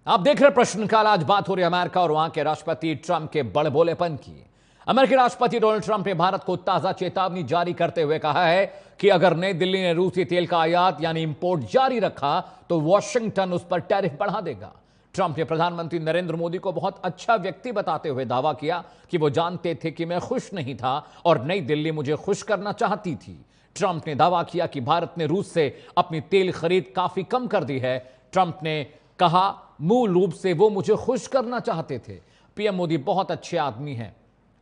आप देख रहे प्रश्नकाल। आज बात हो रही है अमेरिका और वहां के राष्ट्रपति ट्रंप के बड़बोलेपन की। अमेरिकी राष्ट्रपति डोनाल्ड ट्रंप ने भारत को ताजा चेतावनी जारी करते हुए कहा है कि अगर नई दिल्ली ने रूसी तेल का आयात यानी इंपोर्ट जारी रखा तो वॉशिंगटन उस पर टैरिफ बढ़ा देगा। ट्रंप ने प्रधानमंत्री नरेंद्र मोदी को बहुत अच्छा व्यक्ति बताते हुए दावा किया कि वो जानते थे कि मैं खुश नहीं था और नई दिल्ली मुझे खुश करना चाहती थी। ट्रंप ने दावा किया कि भारत ने रूस से अपनी तेल खरीद काफी कम कर दी है। ट्रंप ने कहा मूल रूप से वो मुझे खुश करना चाहते थे। पीएम मोदी बहुत अच्छे आदमी हैं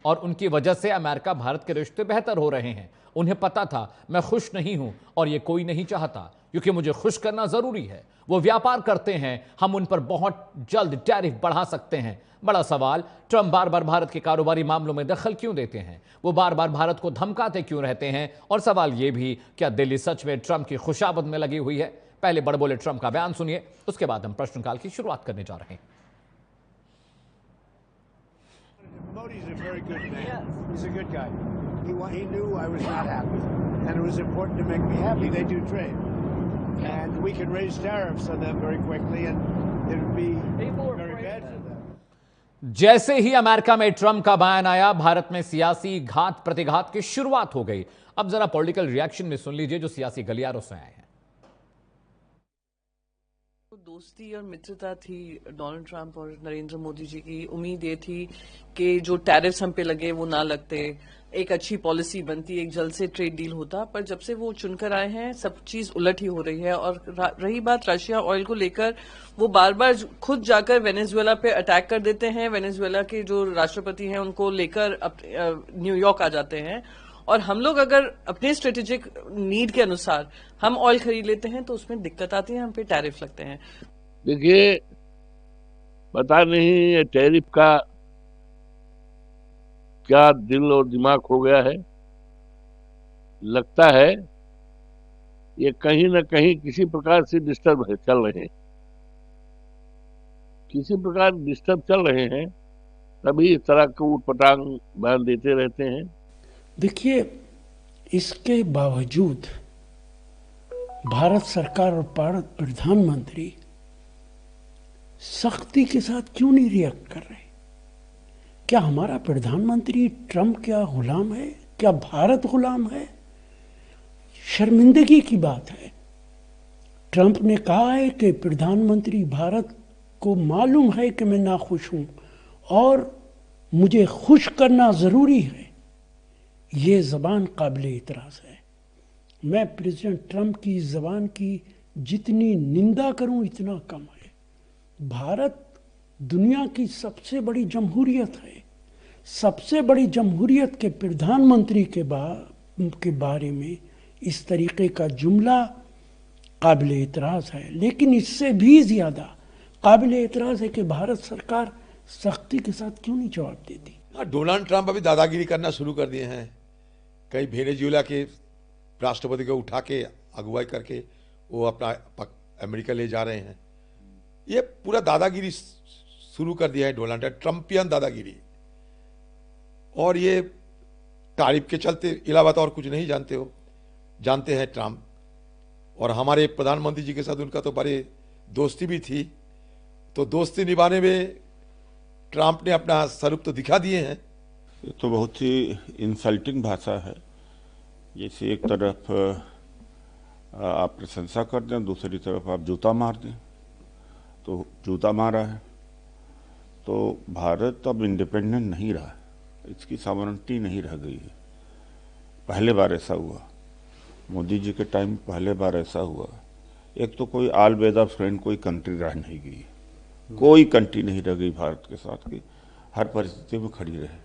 और उनकी वजह से अमेरिका भारत के रिश्ते बेहतर हो रहे हैं। उन्हें पता था मैं खुश नहीं हूं और ये कोई नहीं चाहता, क्योंकि मुझे खुश करना जरूरी है। वो व्यापार करते हैं, हम उन पर बहुत जल्द टैरिफ बढ़ा सकते हैं। बड़ा सवाल, ट्रंप बार बार भारत के कारोबारी मामलों में दखल क्यों देते हैं? वो बार बार भारत को धमकाते क्यों रहते हैं? और सवाल यह भी, क्या दिल्ली सच में ट्रंप की खुशामद में लगी हुई है? पहले बड़बोले ट्रंप का बयान सुनिए, उसके बाद हम प्रश्नकाल की शुरुआत करने जा रहे हैं। Modi's a very good man. He's a good guy. He knew I was not happy, and it was important to make me happy. They do trade, and we can raise tariffs on them very quickly, and it would be very bad for them. जैसे ही America में Trump का बयान आया, भारत में सियासी घात प्रतिघात की शुरुआत हो गई। अब जरा पॉलिटिकल रिएक्शन में सुन लीजिए जो सियासी गलियारों से आए हैं। दोस्ती और मित्रता थी डोनाल्ड ट्रंप और नरेंद्र मोदी जी की। उम्मीद ये थी कि जो टैरिफ्स हम पे लगे वो ना लगते, एक अच्छी पॉलिसी बनती, एक जल्द से ट्रेड डील होता। पर जब से वो चुनकर आए हैं सब चीज उलट ही हो रही है। और रही बात रशिया ऑयल को लेकर, वो बार बार खुद जाकर वेनेजुएला पे अटैक कर देते हैं। वेनेजुएला के जो राष्ट्रपति हैं उनको लेकर न्यूयॉर्क आ जाते हैं। और हम लोग अगर अपने स्ट्रेटेजिक नीड के अनुसार हम ऑयल खरीद लेते हैं तो उसमें दिक्कत आती है, हम पे टैरिफ लगते हैं। देखिए, पता नहीं ये टैरिफ का क्या दिल और दिमाग हो गया है। लगता है ये कहीं न कहीं किसी प्रकार से डिस्टर्ब चल रहे हैं, किसी प्रकार डिस्टर्ब चल रहे हैं, तभी इस तरह के ऊटपटांग बयान देते रहते हैं। देखिए, इसके बावजूद भारत सरकार और भारत प्रधानमंत्री सख्ती के साथ क्यों नहीं रिएक्ट कर रहे? क्या हमारा प्रधानमंत्री ट्रंप क्या गुलाम है? क्या भारत गुलाम है? शर्मिंदगी की बात है। ट्रंप ने कहा है कि प्रधानमंत्री भारत को मालूम है कि मैं नाखुश हूं और मुझे खुश करना जरूरी है। ये ज़बान काबिल इतराज़ है। मैं प्रेसिडेंट ट्रंप की ज़बान की जितनी निंदा करूं इतना कम है। भारत दुनिया की सबसे बड़ी जमहूरियत है। सबसे बड़ी जमहूरियत के प्रधानमंत्री के बारे में इस तरीके का जुमला काबिल इतराज़ है। लेकिन इससे भी ज़्यादा काबिल इतराज़ है कि भारत सरकार सख्ती के साथ क्यों नहीं जवाब देती। डोनाल्ड ट्रंप अभी दादागिरी करना शुरू कर दिए हैं। कई वेनेजुएला के राष्ट्रपति को उठा के अगुवाई करके वो अपना अमेरिका ले जा रहे हैं। ये पूरा दादागिरी शुरू कर दिया है डोनाल्ड ट्रंपियन दादागिरी। और ये तारीफ के चलते इलावा तो और कुछ नहीं जानते हैं ट्रंप। और हमारे प्रधानमंत्री जी के साथ उनका तो बड़े दोस्ती भी थी, तो दोस्ती निभाने में ट्रंप ने अपना स्वरूप तो दिखा दिए हैं। ये तो बहुत ही इंसल्टिंग भाषा है। जैसे एक तरफ आप प्रशंसा कर दें, दूसरी तरफ आप जूता मार दें। तो जूता मारा है तो भारत अब इंडिपेंडेंट नहीं रहा, इसकी सॉवरेनिटी नहीं रह गई है। पहले बार ऐसा हुआ, मोदी जी के टाइम पहले बार ऐसा हुआ। एक तो कोई आल वेदर फ्रेंड कोई कंट्री रह नहीं गई, कोई कंट्री नहीं रह गई भारत के साथ की, हर परिस्थिति में खड़ी रहे।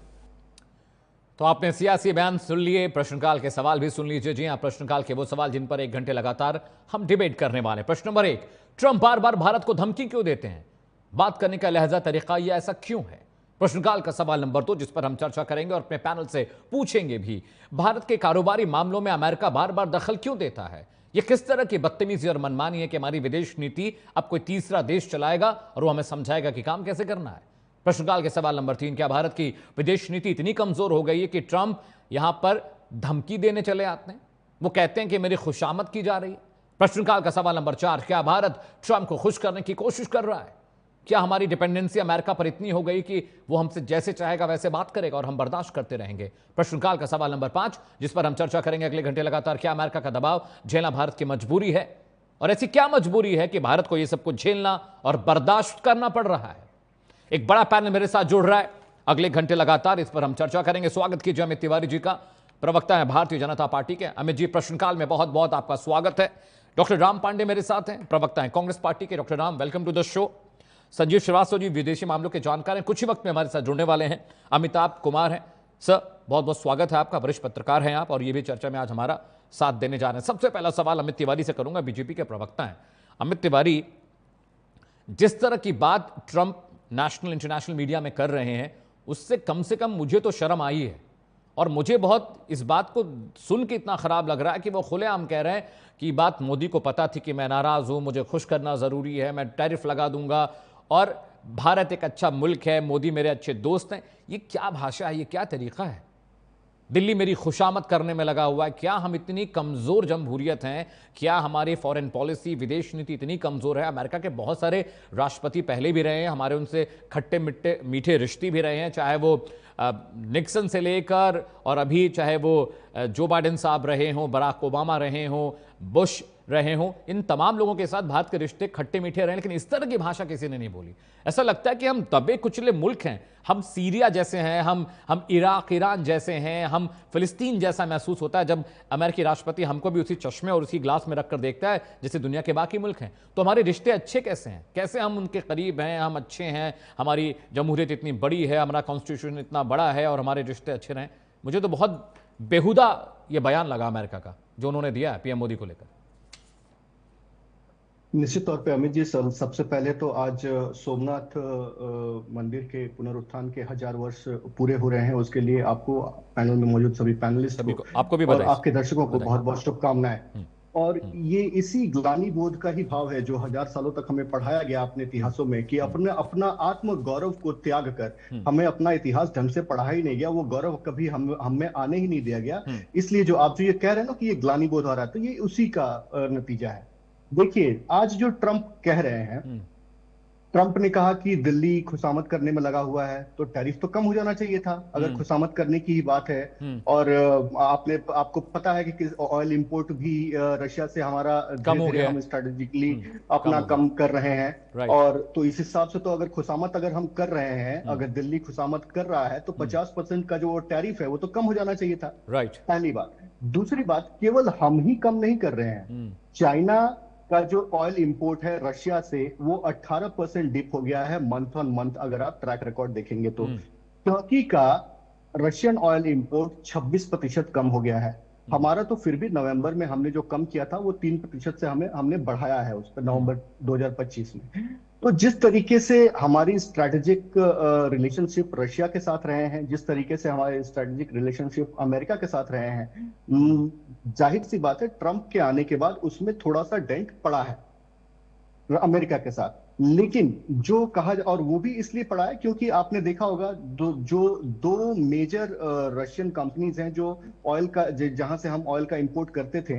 तो आपने सियासी बयान सुन लिए, प्रश्नकाल के सवाल भी सुन लीजिए। जी हां, प्रश्नकाल के वो सवाल जिन पर 1 घंटे लगातार हम डिबेट करने वाले। प्रश्न नंबर 1, ट्रंप बार बार भारत को धमकी क्यों देते हैं? बात करने का लहजा, तरीका यह ऐसा क्यों है? प्रश्नकाल का सवाल नंबर 2, जिस पर हम चर्चा करेंगे और अपने पैनल से पूछेंगे भी, भारत के कारोबारी मामलों में अमेरिका बार बार दखल क्यों देता है? यह किस तरह की बदतमीजी और मनमानी है कि हमारी विदेश नीति अब कोई तीसरा देश चलाएगा और वो हमें समझाएगा कि काम कैसे करना है? प्रश्नकाल के सवाल नंबर 3, क्या भारत की विदेश नीति इतनी कमजोर हो गई है कि ट्रंप यहां पर धमकी देने चले आते हैं? वो कहते हैं कि मेरी खुशामद की जा रही है। प्रश्नकाल का सवाल नंबर 4, क्या भारत ट्रंप को खुश करने की कोशिश कर रहा है? क्या हमारी डिपेंडेंसी अमेरिका पर इतनी हो गई कि वो हमसे जैसे चाहेगा वैसे बात करेगा और हम बर्दाश्त करते रहेंगे? प्रश्नकाल का सवाल नंबर 5, जिस पर हम चर्चा करेंगे अगले घंटे लगातार। क्या अमेरिका का दबाव झेलना भारत की मजबूरी है, और ऐसी क्या मजबूरी है कि भारत को यह सब कुछ झेलना और बर्दाश्त करना पड़ रहा है? एक बड़ा पैनल मेरे साथ जुड़ रहा है अगले घंटे लगातार, इस पर हम चर्चा करेंगे। स्वागत कीजिए अमित तिवारी जी का, प्रवक्ता है भारतीय जनता पार्टी के। अमित जी, प्रश्नकाल में बहुत बहुत आपका स्वागत है। डॉक्टर राम पांडे मेरे साथ हैं, प्रवक्ता हैं कांग्रेस पार्टी के। Doctor Ram, welcome to the show. Sanjeev Srivastava ji विदेशी मामलों के जानकार हैं, कुछ ही वक्त में हमारे साथ जुड़ने वाले हैं। अमिताभ कुमार हैं। सर, बहुत बहुत स्वागत है आपका, वरिष्ठ पत्रकार हैं आप और ये भी चर्चा में आज हमारा साथ देने जा रहे हैं। सबसे पहला सवाल अमित तिवारी से करूंगा, बीजेपी के प्रवक्ता हैं। अमित तिवारी, जिस तरह की बात ट्रंप नेशनल इंटरनेशनल मीडिया में कर रहे हैं, उससे कम से कम मुझे तो शर्म आई है, और मुझे बहुत इस बात को सुन के इतना खराब लग रहा है कि वो खुलेआम कह रहे हैं कि बात मोदी को पता थी कि मैं नाराज हूं, मुझे खुश करना जरूरी है, मैं टैरिफ लगा दूंगा, और भारत एक अच्छा मुल्क है, मोदी मेरे अच्छे दोस्त हैं। ये क्या भाषा है, ये क्या तरीका है? दिल्ली मेरी खुशामद करने में लगा हुआ है। क्या हम इतनी कमजोर जमहूरियत हैं? क्या हमारी फॉरेन पॉलिसी, विदेश नीति इतनी कमजोर है? अमेरिका के बहुत सारे राष्ट्रपति पहले भी रहे हैं, हमारे उनसे खट्टे मिट्टे मीठे रिश्ते भी रहे हैं, चाहे वो निक्सन से लेकर और अभी चाहे वो जो बाइडेन साहब रहे हों, बराक ओबामा रहे हों, बुश रहे हों, इन तमाम लोगों के साथ भारत के रिश्ते खट्टे मीठे रहे, लेकिन इस तरह की भाषा किसी ने नहीं बोली। ऐसा लगता है कि हम दबे कुचले मुल्क हैं, हम सीरिया जैसे हैं, हम इराक ईरान जैसे हैं, हम फिलिस्तीन जैसा महसूस होता है जब अमेरिकी राष्ट्रपति हमको भी उसी चश्मे और उसी ग्लास में रखकर देखता है जैसे दुनिया के बाकी मुल्क हैं। तो हमारे रिश्ते अच्छे कैसे हैं? कैसे हम उनके करीब हैं, हम अच्छे हैं, हमारी जमहूरियत इतनी बड़ी है, हमारा कॉन्स्टिट्यूशन इतना बड़ा है और हमारे रिश्ते अच्छे रहें? मुझे तो बहुत बेहुदा ये बयान लगा अमेरिका का जो उन्होंने दिया है पीएम मोदी को लेकर। निश्चित तौर पे अमित जी, सबसे पहले तो आज सोमनाथ मंदिर के पुनरुत्थान के 1000 वर्ष पूरे हो रहे हैं। उसके लिए आपको, पैनल में मौजूद सभी पैनलिस्ट को, आपको भी और बधाई, आपके दर्शकों को बहुत बहुत शुभकामनाएं। और ये इसी ग्लानि बोध का ही भाव है जो 1000 सालों तक हमें पढ़ाया गया अपने इतिहासों में, कि अपना आत्म गौरव को त्याग कर हमें अपना इतिहास ढंग से पढ़ा ही नहीं गया, वो गौरव कभी हमें आने ही नहीं दिया गया। इसलिए जो आप जो ये कह रहे हैं ना कि ये ग्लानि बोध हो रहा है, तो ये उसी का नतीजा है। देखिए, आज जो ट्रंप कह रहे हैं, ट्रंप ने कहा कि दिल्ली खुशामद करने में लगा हुआ है, तो टैरिफ तो कम हो जाना चाहिए था अगर खुशामद करने की ही बात है। और आपको पता है कि ऑयल इंपोर्ट भी रशिया से हमारा कम हो गया, हम स्ट्रेटेजिकली अपना कम कर रहे हैं। और तो इस हिसाब से तो अगर खुशामद अगर हम कर रहे हैं, अगर दिल्ली खुशामद कर रहा है, तो 50% का जो टैरिफ है वो तो कम हो जाना चाहिए था। पहली बात। दूसरी बात, केवल हम ही कम नहीं कर रहे हैं, चाइना का जो ऑयल इंपोर्ट है रशिया से वो 18% डिप हो गया है मंथ ऑन मंथ, अगर आप ट्रैक रिकॉर्ड देखेंगे तो। टर्की का रशियन ऑयल इंपोर्ट 26% कम हो गया है। हमारा तो फिर भी नवंबर में हमने जो कम किया था वो 3% से हमने बढ़ाया है उस पर, नवंबर 2025 में। तो जिस तरीके से हमारी स्ट्रैटेजिक रिलेशनशिप रशिया के साथ रहे हैं, जिस तरीके से हमारे स्ट्रैटेजिक रिलेशनशिप अमेरिका के साथ रहे हैं, जाहिर सी बात है ट्रंप के आने के बाद उसमें थोड़ा सा डेंट पड़ा है अमेरिका के साथ। लेकिन जो कहा, और वो भी इसलिए पड़ा है क्योंकि आपने देखा होगा दो मेजर रशियन कंपनीज हैं जो ऑयल का, जहां से हम ऑयल का इंपोर्ट करते थे,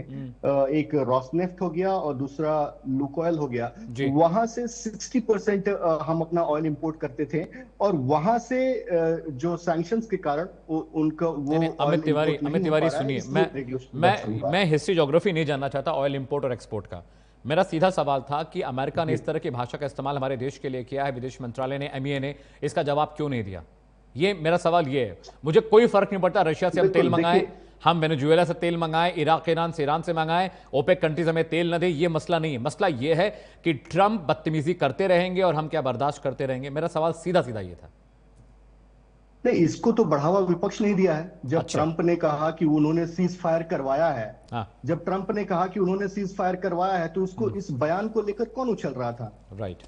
एक रॉसनेफ्ट हो गया और दूसरा लुकोइल हो गया। वहां से 60% हम अपना ऑयल इंपोर्ट करते थे, और वहां से जो सैंक्शंस के कारण उनका वो अमित तिवारी सुनिए, मैं हिस्ट्री ज्योग्राफी नहीं जानना चाहता ऑयल इंपोर्ट और एक्सपोर्ट का। मेरा सीधा सवाल था कि अमेरिका ने इस तरह की भाषा का इस्तेमाल हमारे देश के लिए किया है, विदेश मंत्रालय ने, MEA ने, इसका जवाब क्यों नहीं दिया? ये मेरा सवाल ये है। मुझे कोई फर्क नहीं पड़ता रशिया से हम तेल मंगाएं, हम वेनेजुएला से तेल मंगाएं, इराक ईरान से ईरान से मंगाएं, ओपेक कंट्रीज हमें तेल न दे, ये मसला नहीं है। मसला ये है कि ट्रंप बदतमीजी करते रहेंगे और हम क्या बर्दाश्त करते रहेंगे? मेरा सवाल सीधा सीधा ये था। नहीं, इसको तो बढ़ावा विपक्ष नहीं दिया है। जब ट्रंप ने कहा कि उन्होंने सीज फायर करवाया है, जब ट्रंप ने कहा कि उन्होंने सीज फायर करवाया है, तो उसको, इस बयान को लेकर कौन उछल रहा था?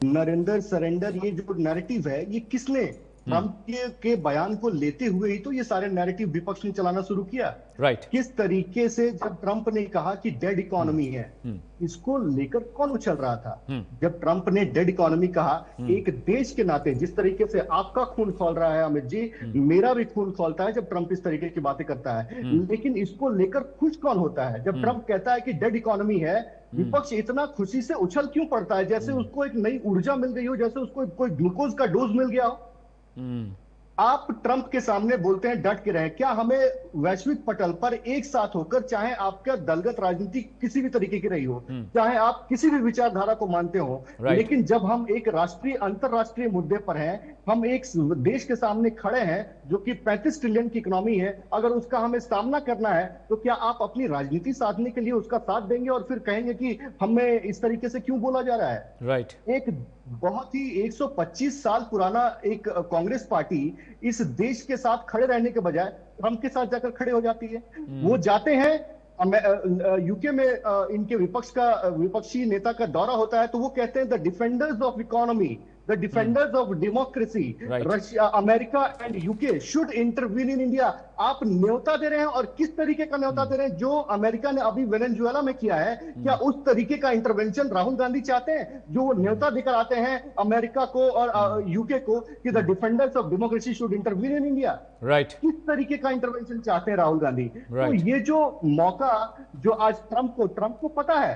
नरेंद्र सरेंडर, ये जो नैरेटिव है, ये किसने ट्रंप के बयान को लेते हुए ही तो ये सारे नैरेटिव विपक्ष ने चलाना शुरू किया। राइट। किस तरीके से जब ट्रंप ने कहा कि डेड इकोनॉमी है, इसको लेकर कौन उछल रहा था? जब ट्रंप ने डेड इकोनॉमी कहा, एक देश के नाते जिस तरीके से आपका खून खौल रहा है अमित जी, मेरा भी खून खौलता है जब ट्रंप इस तरीके की बातें करता है। लेकिन इसको लेकर खुश कौन होता है? जब ट्रंप कहता है कि डेड इकोनॉमी है, विपक्ष इतना खुशी से उछल क्यों पड़ता है? जैसे उसको एक नई ऊर्जा मिल गई हो, जैसे उसको कोई ग्लूकोज का डोज मिल गया हो। आप ट्रंप के सामने बोलते हैं डट के रहें। क्या हमें वैश्विक पटल पर एक साथ होकर, चाहे आपका दलगत राजनीति किसी भी तरीके की रही हो, चाहे आप किसी भी विचारधारा को मानते हो, लेकिन जब हम एक राष्ट्रीय अंतरराष्ट्रीय मुद्दे पर हैं, हम एक देश के सामने खड़े हैं जो कि 35 ट्रिलियन की इकोनॉमी है, अगर उसका हमें सामना करना है तो क्या आप अपनी राजनीति साधने के लिए उसका साथ देंगे और फिर कहेंगे कि हमें इस तरीके से क्यों बोला जा रहा है? राइट। एक बहुत ही 125 साल पुराना एक कांग्रेस पार्टी इस देश के साथ खड़े रहने के बजाय ट्रंप के साथ जाकर खड़े हो जाती है। वो जाते हैं यूके में, इनके विपक्षी नेता का दौरा होता है तो वो कहते हैं the defenders of economy, the defenders of democracy, Russia, America and UK should intervene in India. आप न्योता दे रहे हैं, और किस तरीके का न्योता दे रहे हैं? जो अमेरिका ने अभी वेनेजुएला में किया है, क्या उस तरीके का इंटरवेंशन राहुल गांधी चाहते हैं? जो वो न्योता देकर आते हैं अमेरिका को और यूके को कि the defenders of democracy should intervene in India. Right. किस तरीके का इंटरवेंशन चाहते हैं राहुल गांधी? तो ये जो मौका जो आज ट्रंप को पता है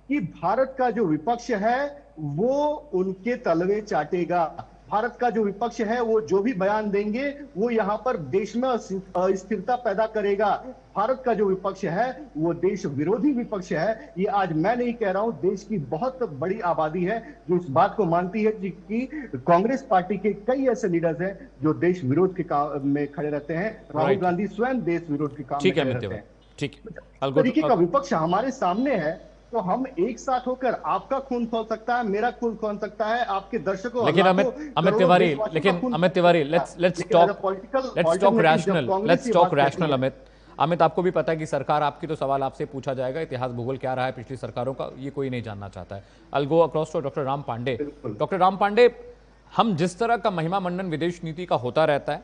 कि भारत का जो विपक्ष है वो उनके तलवे चाटेगा। भारत का जो विपक्ष है वो जो भी बयान देंगे वो यहां पर देश में अस्थिरता पैदा करेगा। भारत का जो विपक्ष है वो देश विरोधी विपक्ष है। ये आज मैं नहीं कह रहा हूं, देश की बहुत बड़ी आबादी है जो इस बात को मानती है कि कांग्रेस पार्टी के कई ऐसे लीडर्स हैं जो देश विरोध के काम में खड़े रहते हैं। राहुल गांधी स्वयं देश विरोध के काम में खड़े रहते हैं। ठीक है, तरीके का विपक्ष हमारे सामने है तो हम एक साथ होकर, आपका खून खोल सकता है, मेरा खून खोल सकता है, आपके दर्शकों, लेकिन Amit Tiwari let's talk rational. Amit आपको भी पता है कि सरकार आपकी, तो सवाल आपसे पूछा जाएगा इतिहास भूगोल क्या रहा है पिछली सरकारों का, ये कोई नहीं जानना चाहता है। I go across to doctor Ram Pande. Doctor Ram Pande, हम जिस तरह का महिमा मंडन विदेश नीति का होता रहता है,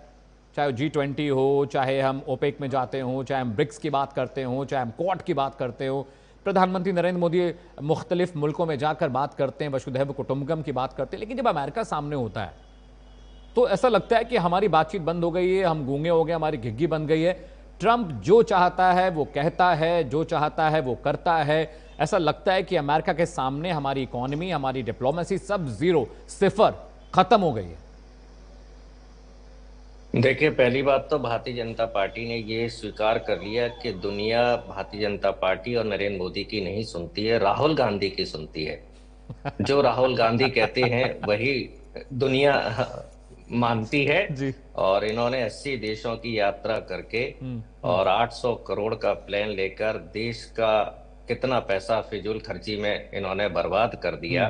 चाहे G20 हो, चाहे हम ओपेक में जाते हो, चाहे हम ब्रिक्स की बात करते हो, चाहे हम क्वाड की बात करते हो, प्रधानमंत्री नरेंद्र मोदी मुख्तलिफ मुल्कों में जाकर बात करते हैं, वसुधैव कुटुंबकम की बात करते हैं, लेकिन जब अमेरिका सामने होता है तो ऐसा लगता है कि हमारी बातचीत बंद हो गई है, हम गूंगे हो गए, हमारी घिग्गी बन गई है। ट्रंप जो चाहता है वो कहता है, जो चाहता है वो करता है। ऐसा लगता है कि अमेरिका के सामने हमारी इकोनॉमी, हमारी डिप्लोमेसी सब जीरो, सिफर, खत्म हो गई है। देखिए, पहली बात तो भारतीय जनता पार्टी ने ये स्वीकार कर लिया कि दुनिया भारतीय जनता पार्टी और नरेंद्र मोदी की नहीं सुनती है, राहुल गांधी की सुनती है। जो राहुल गांधी कहते हैं वही दुनिया मानती है जी। और इन्होंने 80 देशों की यात्रा करके और 800 करोड़ का प्लान लेकर देश का कितना पैसा फिजूल खर्ची में इन्होंने बर्बाद कर दिया।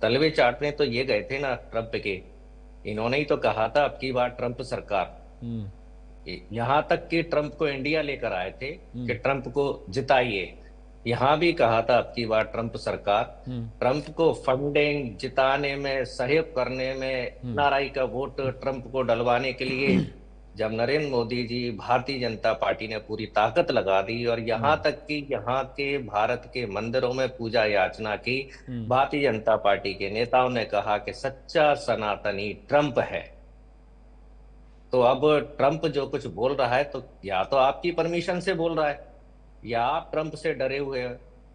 तलवे चाटने तो ये गए थे ना ट्रंप के, इन्होंने ही तो कहा था अब की बार ट्रंप सरकार। यहां तक कि ट्रंप को इंडिया लेकर आए थे कि ट्रंप को जिताइए, यहां भी कहा था अब की बार ट्रंप सरकार। ट्रंप को फंडिंग जिताने में, सहयोग करने में, नाराई का वोट ट्रंप को डलवाने के लिए जब नरेंद्र मोदी जी, भारतीय जनता पार्टी ने पूरी ताकत लगा दी और यहां तक कि यहां के भारत के मंदिरों में पूजा याचना की, भारतीय जनता पार्टी के नेताओं ने कहा कि सच्चा सनातनी ट्रंप है। तो अब ट्रंप जो कुछ बोल रहा है तो या तो आपकी परमिशन से बोल रहा है या आप ट्रंप से डरे हुए हैं।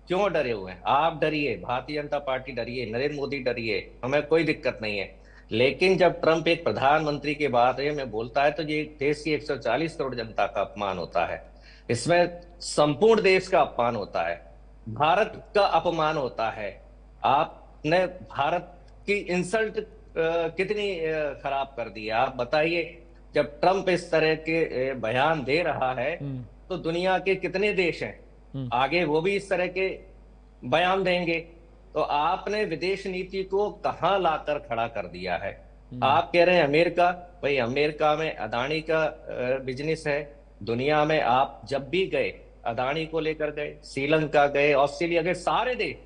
क्यों डरे हुए हैं? आप डरिए, भारतीय जनता पार्टी डरिए, नरेंद्र मोदी डरिए, हमें कोई दिक्कत नहीं है। लेकिन जब ट्रंप एक प्रधानमंत्री के बारे में बोलता है तो ये देश की 140 करोड़ जनता का अपमान होता है, इसमें संपूर्ण देश का अपमान होता है, भारत का अपमान होता है। आपने भारत की इंसल्ट कितनी खराब कर दी है, आप बताइए। जब ट्रंप इस तरह के बयान दे रहा है तो दुनिया के कितने देश हैं आगे वो भी इस तरह के बयान देंगे। तो आपने विदेश नीति को कहां लाकर खड़ा कर दिया है? आप कह रहे हैं अमेरिका, भाई अमेरिका में अदानी का बिजनेस है। दुनिया में आप जब भी गए अदानी को लेकर गए, श्रीलंका गए, ऑस्ट्रेलिया गए, सारे देश,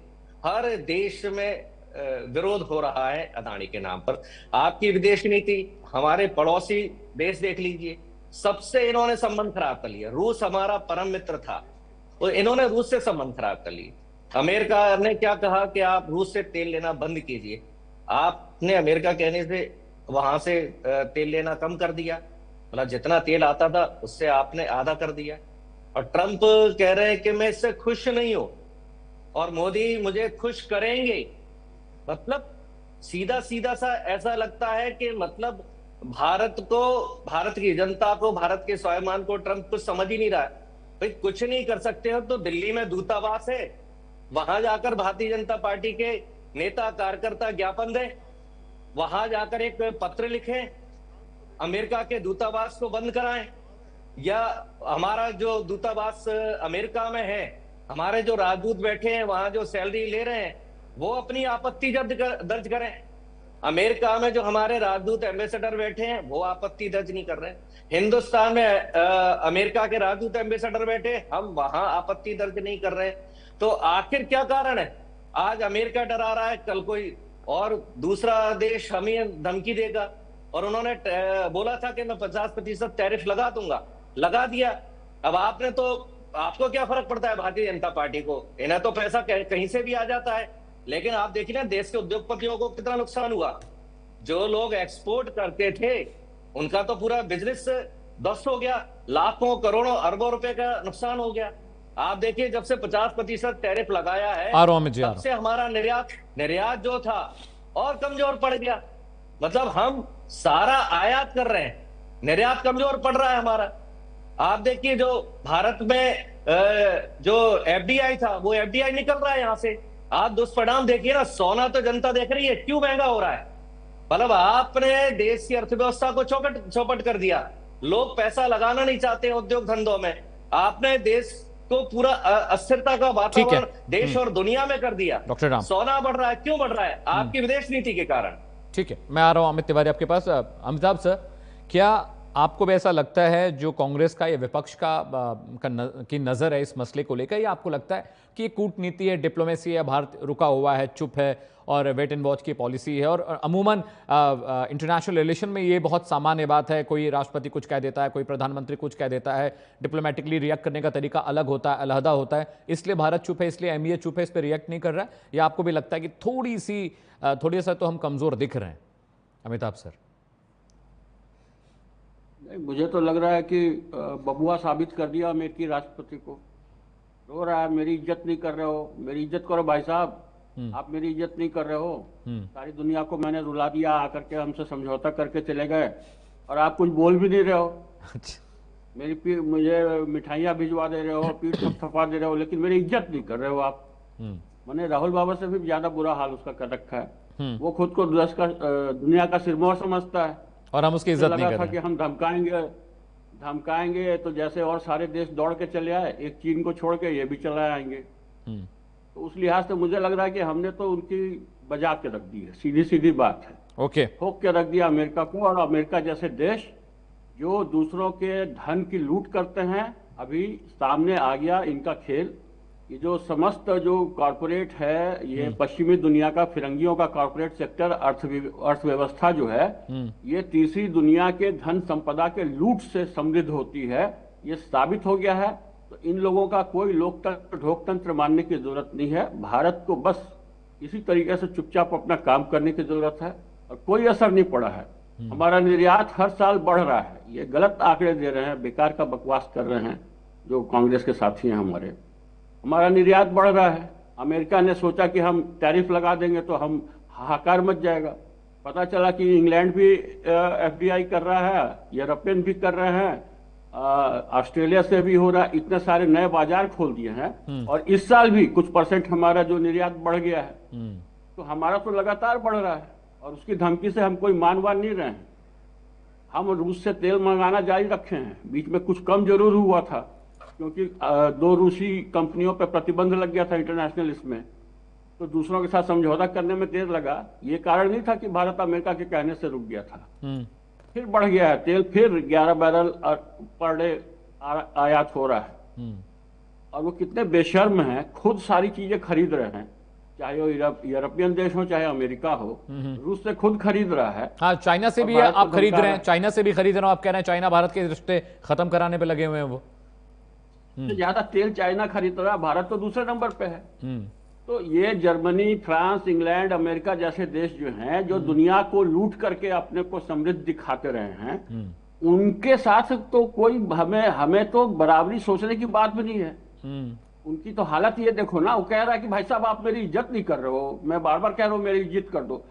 हर देश में विरोध हो रहा है अदानी के नाम पर। आपकी विदेश नीति, हमारे पड़ोसी देश देख लीजिए, सबसे इन्होंने संबंध खराब कर लिया। रूस हमारा परम मित्र था, तो इन्होंने रूस से संबंध खराब कर लिए। अमेरिका ने क्या कहा कि आप रूस से तेल लेना बंद कीजिए, आपने अमेरिका कहने से वहां से तेल लेना कम कर दिया, मतलब जितना तेल आता था उससे आपने आधा कर दिया। और ट्रंप कह रहे हैं कि मैं इससे खुश नहीं हूं और मोदी मुझे खुश करेंगे। मतलब सीधा सीधा सा ऐसा लगता है कि मतलब भारत को, भारत की जनता को, भारत के स्वाभिमान को ट्रंप कुछ समझ ही नहीं रहा है। भाई कुछ नहीं कर सकते हो तो दिल्ली में दूतावास है, वहां जाकर भारतीय जनता पार्टी के नेता कार्यकर्ता ज्ञापन दें, वहां जाकर एक पत्र लिखें, अमेरिका के दूतावास को बंद कराएं, या हमारा जो दूतावास अमेरिका में है, हमारे जो राजदूत बैठे हैं वहां जो सैलरी ले रहे हैं वो अपनी आपत्ति दर्ज करें। अमेरिका में जो हमारे राजदूत एम्बेसडर बैठे हैं वो आपत्ति दर्ज नहीं कर रहे हैं। हिंदुस्तान में अमेरिका के राजदूत एम्बेसडर बैठे, हम वहां आपत्ति दर्ज नहीं कर रहे। तो आखिर क्या कारण है? आज अमेरिका डरा रहा है, कल कोई और दूसरा देश हमें धमकी देगा। और उन्होंने बोला था कि मैं 50% टैरिफ लगा दूंगा, लगा दिया। अब आपने तो, आपको क्या फर्क पड़ता है भारतीय जनता पार्टी को? इन्हें तो पैसा कहीं से भी आ जाता है। लेकिन आप देखिए ना, देश के उद्योगपतियों को कितना नुकसान हुआ। जो लोग एक्सपोर्ट करते थे उनका तो पूरा बिजनेस ध्वस्त हो गया, लाखों करोड़ों अरबों रुपए का नुकसान हो गया। आप देखिए जब से 50% टैरिफ लगाया है तब से हमारा निर्यात जो था और कमजोर पड़ गया। मतलब हम सारा आयात कर रहे हैं, निर्यात कमजोर पड़ रहा है हमारा। आप देखिए जो भारत में जो एफडीआई था वो एफडीआई निकल रहा है यहां से। आप दुष्परिणाम देखिए ना, सोना तो जनता देख रही है क्यों महंगा हो रहा है। मतलब आपने देश की अर्थव्यवस्था को चौपट कर दिया। लोग पैसा लगाना नहीं चाहते उद्योग धंधों में। आपने देश को पूरा अस्थिरता का वातावरण देश और दुनिया में कर दिया। डॉक्टर राम, सोना बढ़ रहा है, क्यों बढ़ रहा है? आपकी विदेश नीति के कारण। ठीक है, मैं आ रहा हूं अमित तिवारी आपके पास। अमिताभ सर, क्या आपको भी ऐसा लगता है जो कांग्रेस का या विपक्ष की नजर है इस मसले को लेकर, या आपको लगता है कि ये कूटनीति है, डिप्लोमेसी है, भारत रुका हुआ है, चुप है और वेट एंड वॉच की पॉलिसी है? और अमूमन इंटरनेशनल रिलेशन में ये बहुत सामान्य बात है, कोई राष्ट्रपति कुछ कह देता है, कोई प्रधानमंत्री कुछ कह देता है, डिप्लोमेटिकली रिएक्ट करने का तरीका अलग होता है, अलहदा होता है, इसलिए भारत चुप है, इसलिए एमईए चुप है, इस पर रिएक्ट नहीं कर रहा है? या आपको भी लगता है कि थोड़ी सा तो हम कमजोर दिख रहे हैं? अमिताभ सर। नहीं, मुझे तो लग रहा है कि बबुआ साबित कर दिया अमेरिकी राष्ट्रपति को। रो रहा है, मेरी इज्जत नहीं कर रहे हो, मेरी इज्जत करो भाई साहब, आप मेरी इज्जत नहीं कर रहे हो। सारी दुनिया को मैंने रुला दिया, आकर के हमसे समझौता करके चले गए और आप कुछ बोल भी नहीं रहे हो। मुझे मिठाइयाँ भिजवा दे रहे हो, पीठ थपथपा दे रहे हो, लेकिन मेरी इज्जत नहीं कर रहे हो आप। मैंने राहुल बाबा से भी ज्यादा बुरा हाल उसका कर रखा है। वो खुद को दुनिया का सिरमौर समझता है और हम उसकी इज्जत नहीं कर रहे। था कि हम धमकाएंगे तो जैसे और सारे देश दौड़ के चले आए, एक चीन को छोड़ के ये भी चला आएंगे। तो उस लिहाज से मुझे लग रहा है कि हमने तो उनकी बजा के रख दी है, सीधी सीधी बात है। ओके, ठोक के रख दिया अमेरिका को। और अमेरिका जैसे देश जो दूसरों के धन की लूट करते हैं, अभी सामने आ गया इनका खेल। ये जो समस्त जो कॉरपोरेट है, ये पश्चिमी दुनिया का, फिरंगियों का कॉरपोरेट सेक्टर, अर्थव्यवस्था जो है, ये तीसरी दुनिया के धन संपदा के लूट से समृद्ध होती है। ये साबित हो गया है। तो इन लोगों का कोई लोकतंत्र ढोकतंत्र मानने की जरूरत नहीं है। भारत को बस इसी तरीके से चुपचाप अपना काम करने की जरूरत है और कोई असर नहीं पड़ा है। हमारा निर्यात हर साल बढ़ रहा है। ये गलत आंकड़े दे रहे हैं, बेकार का बकवास कर रहे हैं जो कांग्रेस के साथी हैं हमारे। हमारा निर्यात बढ़ रहा है। अमेरिका ने सोचा कि हम टैरिफ लगा देंगे तो हम हाहाकार मच जाएगा। पता चला कि इंग्लैंड भी एफडीआई कर रहा है, यूरोपियन भी कर रहे हैं, ऑस्ट्रेलिया से भी हो रहा है। इतने सारे नए बाजार खोल दिए हैं और इस साल भी कुछ % हमारा जो निर्यात बढ़ गया है। तो हमारा तो लगातार बढ़ रहा है और उसकी धमकी से हम कोई मानवान नहीं रहे हैं। हम रूस से तेल मंगाना जारी रखे हैं। बीच में कुछ कम जरूर हुआ था क्योंकि 2 रूसी कंपनियों पर प्रतिबंध लग गया था इंटरनेशनल, इसमें तो दूसरों के साथ समझौता करने में देर लगा। ये कारण नहीं था कि भारत अमेरिका के कहने से रुक गया था। फिर बढ़ गया है तेल, फिर 11 बैरल पर डे आयात हो रहा है। और वो कितने बेशर्म हैं, खुद सारी चीजें खरीद रहे हैं। चाहे वो यूरोपियन देश हो चाहे अमेरिका हो, रूस से खुद खरीद रहा है। हाँ, चाइना से भी आप खरीद रहे हैं, चाइना से भी खरीद रहे हो, आप कह रहे हैं चाइना भारत के रिश्ते खत्म कराने पे लगे हुए हैं वो। ज्यादा तेल चाइना खरीद रहा है, भारत तो दूसरे नंबर पे है। तो ये जर्मनी, फ्रांस, इंग्लैंड, अमेरिका जैसे देश जो हैं, जो दुनिया को लूट करके अपने को समृद्ध दिखाते रहे हैं, उनके साथ तो कोई हमें तो बराबरी सोचने की बात भी नहीं है। उनकी तो हालत ये देखो ना, वो कह रहा है कि भाई साहब आप मेरी इज्जत नहीं कर रहे हो, मैं बार बार कह रहा हूं मेरी इज्जत कर दो।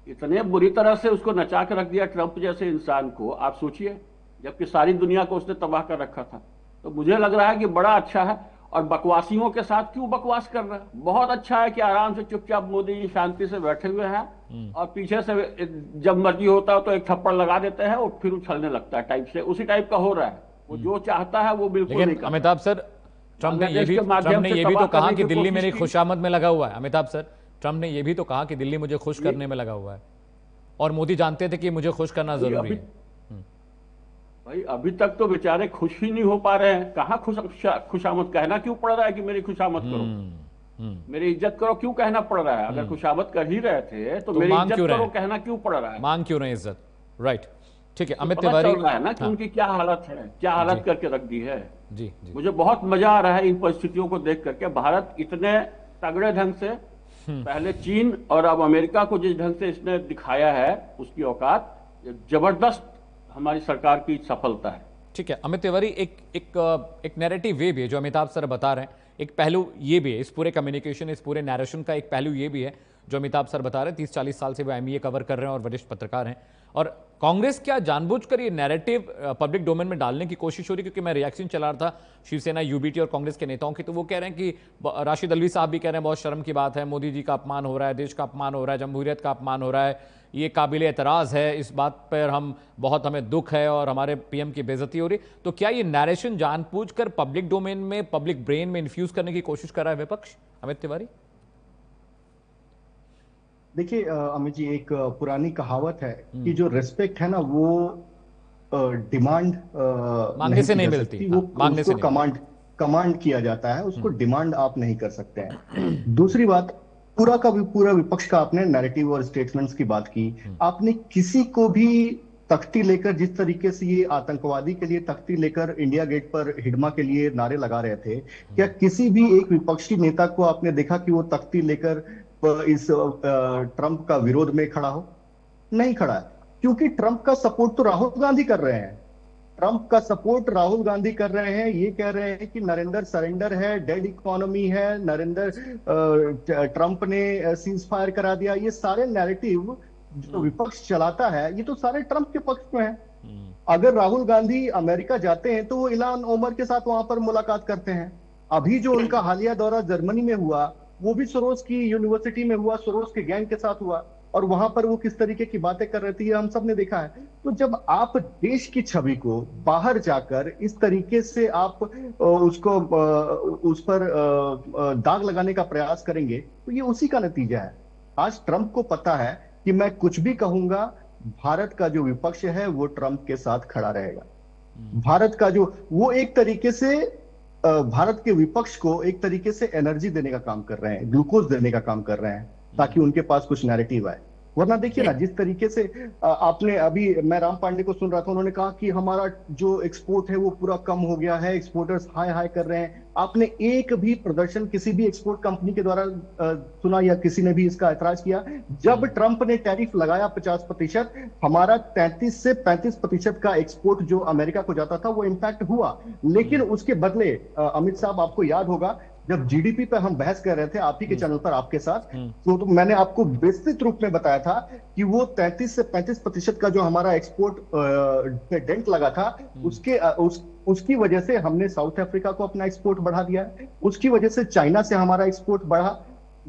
इतने बुरी तरह से उसको नचा के रख दिया ट्रंप जैसे इंसान को, आप सोचिए, जबकि सारी दुनिया को उसने तबाह कर रखा था। तो मुझे लग रहा है कि बड़ा अच्छा है। और बकवासियों के साथ क्यों बकवास कर रहा है? बहुत अच्छा है कि आराम से चुपचाप मोदी जी शांति से बैठे हुए हैं और पीछे से जब मर्जी होता है तो एक थप्पड़ लगा देते हैं और फिर उछलने लगता है टाइप से, उसी टाइप का हो रहा है। वो जो चाहता है वो बिल्कुल नहीं करता। अमिताभ सर, ट्रंप ने ये भी तो कहा कि दिल्ली मेरी खुशामद में लगा हुआ है। अमिताभ सर, ट्रंप ने ये भी तो कहा कि दिल्ली मुझे खुश करने में लगा हुआ है, और मोदी जानते थे कि मुझे खुश करना जरूरी है। भाई अभी तक तो बेचारे खुश ही नहीं हो पा रहे हैं। कहाँ खुशामद कहना क्यों पड़ रहा है कि मेरी खुशामद करो, मेरी इज्जत करो क्यों कहना पड़ रहा है? अगर खुशामद कर ही रहे थे तो मेरी इज्जत करो कहना क्यों पड़ रहा है? मांग क्यों रहे इज्जत? राइट, ठीक है। अमित तिवारी है ना कि उनकी क्या हालत है, क्या हालत करके रख दी है। जी। मुझे बहुत मजा आ रहा है इन परिस्थितियों को देख करके। भारत इतने तगड़े ढंग से, पहले चीन और अब अमेरिका को जिस ढंग से इसने दिखाया है उसकी औकात, जबरदस्त हमारी सरकार की सफलता है। ठीक है अमित तिवारी, एक नैरेटिव वे भी है जो अमिताभ सर बता रहे हैं, एक पहलू ये भी है इस पूरे कम्युनिकेशन, इस पूरे नैरेशन का एक पहलू ये भी है जो अमिताभ सर बता रहे हैं। 30-40 साल से वो एमईए कवर कर रहे हैं और वरिष्ठ पत्रकार हैं। और कांग्रेस क्या जानबूझकर ये नैरेटिव पब्लिक डोमेन में डालने की कोशिश हो रही है? क्योंकि मैं रिएक्शन चला रहा था शिवसेना, यूबीटी और कांग्रेस के नेताओं की, तो वो कह रहे हैं कि राशिद अल्वी साहब भी कह रहे हैं बहुत शर्म की बात है, मोदी जी का अपमान हो रहा है, देश का अपमान हो रहा है, जमहूरियत का अपमान हो रहा है, ये काबिल एतराज़ है, इस बात पर हमें दुख है और हमारे पीएम की बेइज्जती हो रही। तो क्या ये नैरेशन जानबूझकर पब्लिक डोमेन में, पब्लिक ब्रेन में इन्फ्यूज करने की कोशिश कर रहा है विपक्ष? अमित तिवारी, देखिए अमित जी, एक पुरानी कहावत है कि जो रिस्पेक्ट है ना वो डिमांड मांगने से नहीं मिलती, वो मांगने से कमांड किया जाता है, उसको डिमांड आप नहीं कर सकते हैं। दूसरी बात, पूरा विपक्ष का आपने नैरेटिव और स्टेटमेंट्स की बात की। आपने किसी को भी तख्ती लेकर, जिस तरीके से ये आतंकवादी के लिए तख्ती लेकर इंडिया गेट पर हिडमा के लिए नारे लगा रहे थे, क्या किसी भी एक विपक्षी नेता को आपने देखा कि वो तख्ती लेकर इस ट्रंप का विरोध में खड़ा हो? नहीं खड़ा है, क्योंकि ट्रंप का सपोर्ट तो राहुल गांधी कर रहे हैं। ट्रंप का सपोर्ट राहुल गांधी कर रहे हैं। ये कह रहे हैं कि नरेंद्र सरेंडर है, डेड इकोनॉमी है, ट्रंप ने सीज फायर करा दिया। ये सारे नैरेटिव जो विपक्ष चलाता है ये तो सारे ट्रंप के पक्ष में है। अगर राहुल गांधी अमेरिका जाते हैं तो वो इल्हान ओमर के साथ वहां पर मुलाकात करते हैं। अभी जो उनका हालिया दौरा जर्मनी में हुआ वो भी सोरोस की यूनिवर्सिटी में हुआ, सोरोस के गैंग के साथ हुआ, और वहां पर वो किस तरीके की बातें कर रही थी हम सब ने देखा है। तो जब आप देश की छवि को बाहर जाकर इस तरीके से आप उस पर दाग लगाने का प्रयास करेंगे तो ये उसी का नतीजा है। आज ट्रंप को पता है कि मैं कुछ भी कहूंगा, भारत का जो विपक्ष है वो ट्रंप के साथ खड़ा रहेगा। भारत का जो वो एक तरीके से भारत के विपक्ष को एक तरीके से एनर्जी देने का काम कर रहे हैं, ग्लूकोज देने का काम कर रहे हैं, ताकि उनके पास कुछ नैरेटिव आए। वरना देखिए ना, जिस तरीके से आपने अभी, मैं राम पांडे को सुन रहा था, उन्होंने कहा कि हमारा जो एक्सपोर्ट है वो पूरा कम हो गया है, एक्सपोर्टर्स हाई हाई कर रहे हैं। आपने एक भी प्रदर्शन किसी भी एक्सपोर्ट कंपनी के द्वारा सुना या किसी ने भी इसका ऐतराज किया? जब ट्रंप ने टैरिफ लगाया 50%, हमारा 33 से 35% का एक्सपोर्ट जो अमेरिका को जाता था वो इम्पैक्ट हुआ। लेकिन उसके बदले अमित साहब, आपको याद होगा जब जीडीपी पर हम बहस कर रहे थे आप ही के चैनल पर आपके साथ, तो मैंने आपको विस्तृत रूप में बताया था कि वो 33 से 35% का जो हमारा एक्सपोर्ट पे डेंट लगा था, उसकी वजह से हमने साउथ अफ्रीका को अपना एक्सपोर्ट बढ़ा दिया, उसकी वजह से चाइना से हमारा एक्सपोर्ट बढ़ा,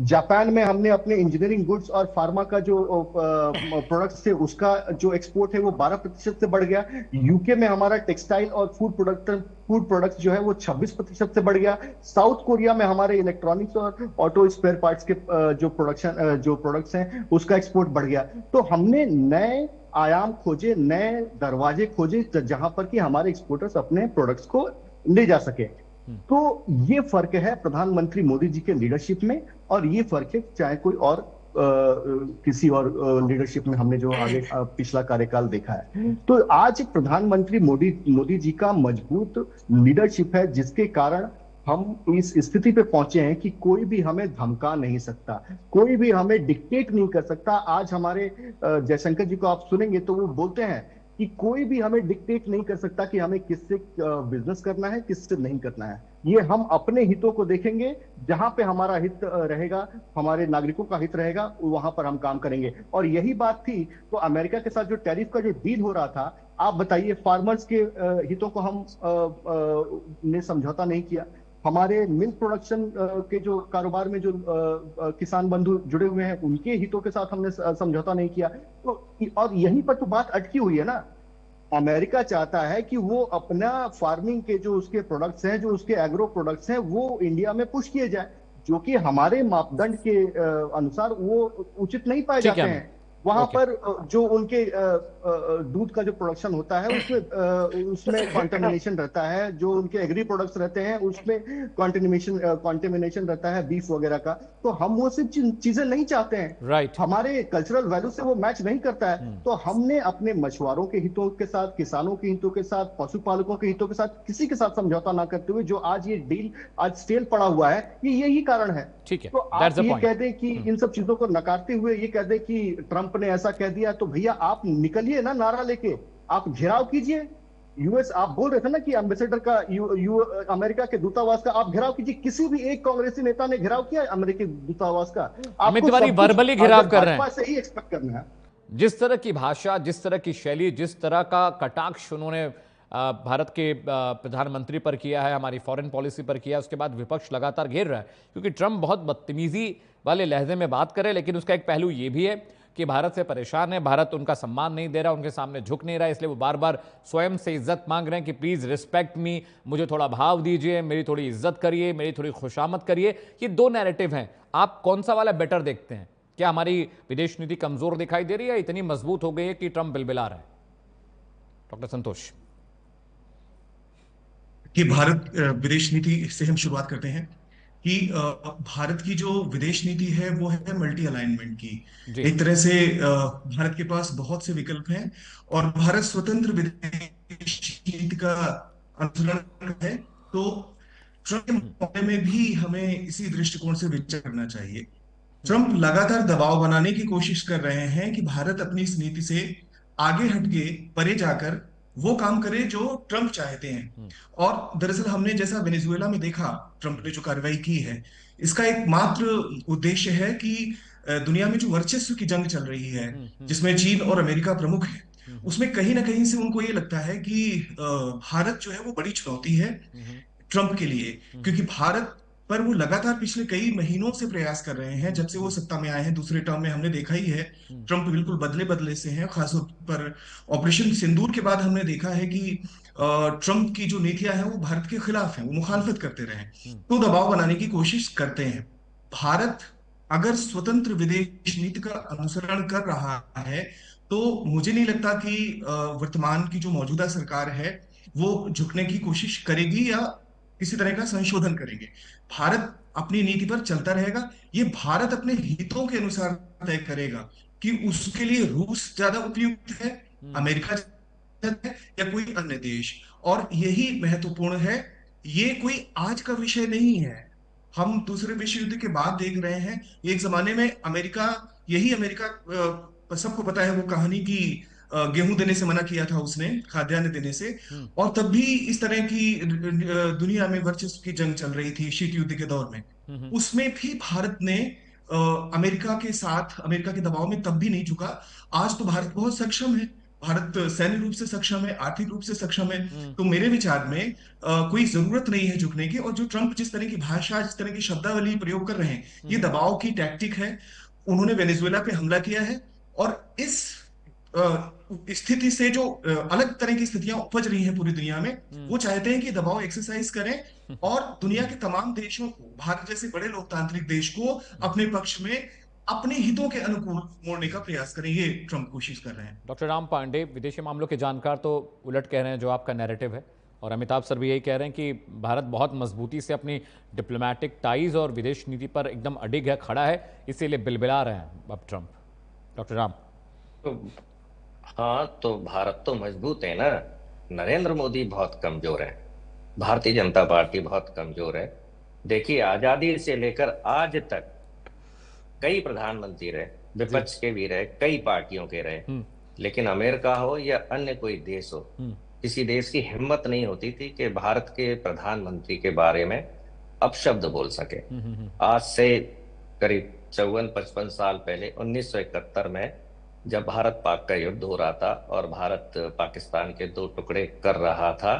जापान में हमने अपने इंजीनियरिंग गुड्स और फार्मा का जो प्रोडक्ट्स थे उसका जो एक्सपोर्ट है वो 12% से बढ़ गया, यूके में हमारा टेक्सटाइल और फूड प्रोडक्ट्स जो है वो 26% से बढ़ गया, साउथ कोरिया में हमारे इलेक्ट्रॉनिक्स और ऑटो स्पेयर पार्ट्स के जो प्रोडक्ट्स हैं उसका एक्सपोर्ट बढ़ गया। तो हमने नए आयाम खोजे, नए दरवाजे खोजे जहां पर कि हमारे एक्सपोर्टर्स अपने प्रोडक्ट्स को ले जा सके। तो ये फर्क है प्रधानमंत्री मोदी जी के लीडरशिप में, और ये फर्क है चाहे कोई और किसी और लीडरशिप में हमने जो आगे पिछला कार्यकाल देखा है। तो आज प्रधानमंत्री मोदी जी का मजबूत लीडरशिप है, जिसके कारण हम इस स्थिति पे पहुंचे हैं कि कोई भी हमें धमका नहीं सकता, कोई भी हमें डिक्टेट नहीं कर सकता। आज हमारे जयशंकर जी को आप सुनेंगे तो वो बोलते हैं कि कोई भी हमें डिक्टेट नहीं कर सकता कि हमें किससे बिजनेस करना है, किससे नहीं करना है। ये हम अपने हितों को देखेंगे, जहां पे हमारा हित रहेगा, हमारे नागरिकों का हित रहेगा, वहां पर हम काम करेंगे। और यही बात थी तो अमेरिका के साथ जो टैरिफ का जो डील हो रहा था, आप बताइए फार्मर्स के हितों को हम ने समझौता नहीं किया। हमारे मिल्क प्रोडक्शन के जो कारोबार में जो किसान बंधु जुड़े हुए हैं, उनके हितों के साथ हमने समझौता नहीं किया। तो और यहीं पर तो बात अटकी हुई है ना। अमेरिका चाहता है कि वो अपना फार्मिंग के जो उसके प्रोडक्ट्स हैं, जो उसके एग्रो प्रोडक्ट्स हैं, वो इंडिया में पुश किए जाए, जो कि हमारे मापदंड के अनुसार वो उचित नहीं पाए जाते हैं। वहां पर जो उनके दूध का जो प्रोडक्शन होता है उसमें कॉन्टेमिनेशन रहता है, जो उनके एग्री प्रोडक्ट्स रहते हैं उसमें कॉन्टेमिनेशन रहता है बीफ वगैरह का। तो हम वो सब चीजें नहीं चाहते हैं, हमारे कल्चरल वैल्यू से वो मैच नहीं करता है। तो हमने अपने मछुआरों के हितों के साथ, किसानों के हितों के साथ, पशुपालकों के हितों के साथ, किसी के साथ समझौता ना करते हुए जो आज ये डील आज स्टेल पड़ा हुआ है, ये यही कारण है। ठीक है, तो आप ये कह दें कि इन सब चीजों को नकारते हुए ये कह दें कि ट्रंप ने ऐसा कह दिया, तो भैया आप निकलिए ना, नारा लेके आप घेराव कीजिए। यूएस, आप बोल रहे थे ना कि एम्बेसडर का अमेरिका के दूतावास का आप घेराव कीजिए। किसी भी एक कांग्रेसी नेता ने घेराव किया अमेरिकी दूतावास का? अमित तिवारी वर्बली घेराव कर रहे हैं, से ही एक्सपेक्ट करना है। जिस तरह की भाषा, जिस तरह की शैली, जिस तरह का कटाक्ष उन्होंने भारत के प्रधानमंत्री पर किया है, हमारी फॉरेन पॉलिसी पर किया, उसके बाद विपक्ष लगातार घेर रहा है, क्योंकि ट्रंप बहुत बदतमीजी वाले लहजे में बात करे। लेकिन उसका एक पहलू ये भी है कि भारत से परेशान है, भारत उनका सम्मान नहीं दे रहा, उनके सामने झुक नहीं रहा, इसलिए वो बार बार स्वयं से इज्जत मांग रहे हैं कि प्लीज रिस्पेक्ट मी, मुझे थोड़ा भाव दीजिए, मेरी थोड़ी इज्जत करिए, मेरी थोड़ी खुशामद करिए। ये दो नैरेटिव हैं, आप कौन सा वाला बेटर देखते हैं? क्या हमारी विदेश नीति कमजोर दिखाई दे रही है, इतनी मजबूत हो गई है कि ट्रंप बिलबिला रहा है? डॉक्टर संतोष। कि भारत विदेश नीति से हम शुरुआत करते हैं कि भारत की जो विदेश नीति है वो है मल्टी अलाइनमेंट की। एक तरह से भारत के पास बहुत से विकल्प हैं और भारत स्वतंत्र विदेश नीति का अनुसरण करता है। तो ट्रंप के मामले में भी हमें इसी दृष्टिकोण से विचार करना चाहिए। ट्रंप लगातार दबाव बनाने की कोशिश कर रहे हैं कि भारत अपनी इस नीति से आगे हटके परे जाकर वो काम करे जो ट्रंप चाहते हैं। और दरअसल हमने जैसा वेनेजुएला में देखा, ट्रंप ने जो कार्रवाई की है, इसका एकमात्र उद्देश्य है कि दुनिया में जो वर्चस्व की जंग चल रही है, जिसमें चीन और अमेरिका प्रमुख है, उसमें कहीं ना कहीं से उनको ये लगता है कि भारत जो है वो बड़ी चुनौती है ट्रंप के लिए, क्योंकि भारत पर वो लगातार पिछले कई महीनों से प्रयास कर रहे हैं। जब से वो सत्ता में आए हैं, दूसरे टर्म में हमने देखा ही है ट्रंप बिल्कुल बदले बदले से हैं। खासतौर पर ऑपरेशन सिंदूर के बाद हमने देखा है कि ट्रंप की जो नीतियां हैं वो भारत के खिलाफ हैं, वो मुखालफत करते रहे, तो दबाव बनाने की कोशिश करते हैं। भारत अगर स्वतंत्र विदेश नीति का अनुसरण कर रहा है तो मुझे नहीं लगता कि वर्तमान की जो मौजूदा सरकार है वो झुकने की कोशिश करेगी या किसी तरह का संशोधन करेंगे। भारत अपनी नीति पर चलता रहेगा। ये भारत अपने हितों के अनुसार तय करेगा कि उसके लिए रूस ज्यादा उपयुक्त है, अमेरिका है या कोई अन्य देश। और यही महत्वपूर्ण है, ये कोई आज का विषय नहीं है। हम दूसरे विश्व युद्ध के बाद देख रहे हैं, एक जमाने में अमेरिका, यही अमेरिका सबको पता है वो कहानी की गेहूं देने से मना किया था उसने, खाद्यान्न देने से, और तब भी इस तरह की दुनिया में वर्चस्व की जंग चल रही थी शीत युद्ध के दौर में। उसमें भी भारत ने अमेरिका के साथ, अमेरिका के दबाव में तब भी नहीं झुका। आज तो भारत बहुत सक्षम है, भारत सैन्य रूप से सक्षम है, आर्थिक रूप से सक्षम है। तो मेरे विचार में कोई जरूरत नहीं है झुकने की। और जो ट्रंप जिस तरह की भाषा, जिस तरह की शब्दावली प्रयोग कर रहे हैं, ये दबाव की टैक्टिक है। उन्होंने वेनेजुएला पे हमला किया है और इस स्थिति से जो अलग तरह की स्थितियां उपज रही हैं पूरी दुनिया में, वो चाहते हैं कि दबाव एक्सरसाइज करें और दुनिया के तमाम देशों को, भारत जैसे बड़े लोकतांत्रिक देश को अपने पक्ष में, अपने हितों के अनुकूल मोड़ने का प्रयास करें। ये ट्रंप कोशिश कर रहे हैं। डॉक्टर राम पांडे, विदेशी मामलों के जानकार, तो उलट कह रहे हैं जो आपका नैरेटिव है। और अमिताभ सर भी यही कह रहे हैं कि भारत बहुत मजबूती से अपनी डिप्लोमेटिक टाइज और विदेश नीति पर एकदम अडिग है, खड़ा है, इसीलिए बिलबिला रहे हैं अब ट्रंप। डॉक्टर राम। हाँ, तो भारत तो मजबूत है ना, नरेंद्र मोदी बहुत कमजोर है, भारतीय जनता पार्टी बहुत कमजोर है। देखिए, आजादी से लेकर आज तक कई प्रधानमंत्री रहे, विपक्ष के भी रहे, कई पार्टियों के रहे, लेकिन अमेरिका हो या अन्य कोई देश हो, किसी देश की हिम्मत नहीं होती थी कि भारत के प्रधानमंत्री के बारे में अपशब्द बोल सके। आज से करीब 54-55 साल पहले 1971 में जब भारत पाक का युद्ध हो रहा था और भारत पाकिस्तान के 2 टुकड़े कर रहा था,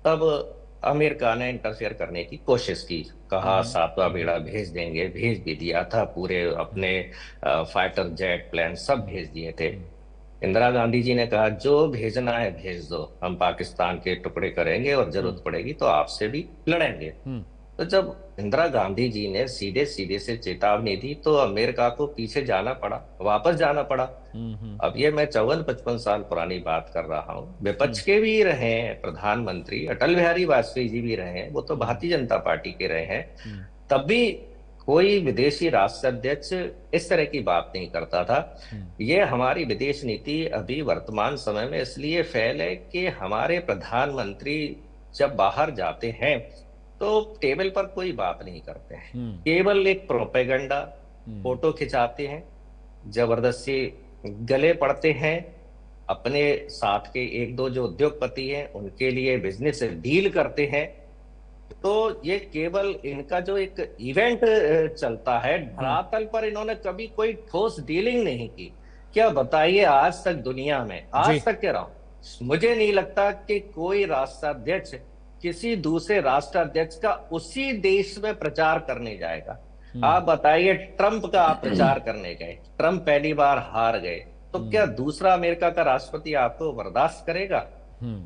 तब अमेरिका ने इंटरफेयर करने की कोशिश की, कहा 7वां बेड़ा भेज देंगे, भेज भी दिया था, पूरे अपने फाइटर जेट प्लेन सब भेज दिए थे। इंदिरा गांधी जी ने कहा जो भेजना है भेज दो, हम पाकिस्तान के टुकड़े करेंगे और जरूरत पड़ेगी तो आपसे भी लड़ेंगे। तो जब इंदिरा गांधी जी ने सीधे सीधे से चेतावनी दी तो अमेरिका को पीछे जाना पड़ा, वापस जाना पड़ा। अब ये मैं 54-55 साल पुरानी बात कर रहा हूँ। विपक्ष के भी रहे हैं प्रधानमंत्री, अटल बिहारी वाजपेयी जी भी रहे हैं, वो तो भारतीय जनता पार्टी के रहे हैं, तब भी कोई विदेशी राष्ट्राध्यक्ष इस तरह की बात नहीं करता था। ये हमारी विदेश नीति अभी वर्तमान समय में इसलिए फेल है कि हमारे प्रधानमंत्री जब बाहर जाते हैं तो टेबल पर कोई बात नहीं करते हैं, केवल एक प्रोपेगेंडा, फोटो खिंचाते हैं, जबरदस्ती गले पड़ते हैं, अपने साथ के 1-2 जो उद्योगपति हैं उनके लिए बिजनेस डील करते हैं। तो ये केवल इनका जो एक इवेंट चलता है, धरातल पर इन्होंने कभी कोई ठोस डीलिंग नहीं की। क्या बताइए, आज तक दुनिया में, आज तक कह रहा हूं, मुझे नहीं लगता कि कोई राष्ट्राध्यक्ष किसी दूसरे राष्ट्राध्यक्ष का उसी देश में प्रचार करने जाएगा। आप बताइए, ट्रंप का आप प्रचार करने गए, ट्रंप पहली बार हार गए, तो क्या दूसरा अमेरिका का राष्ट्रपति आपको बर्दाश्त करेगा?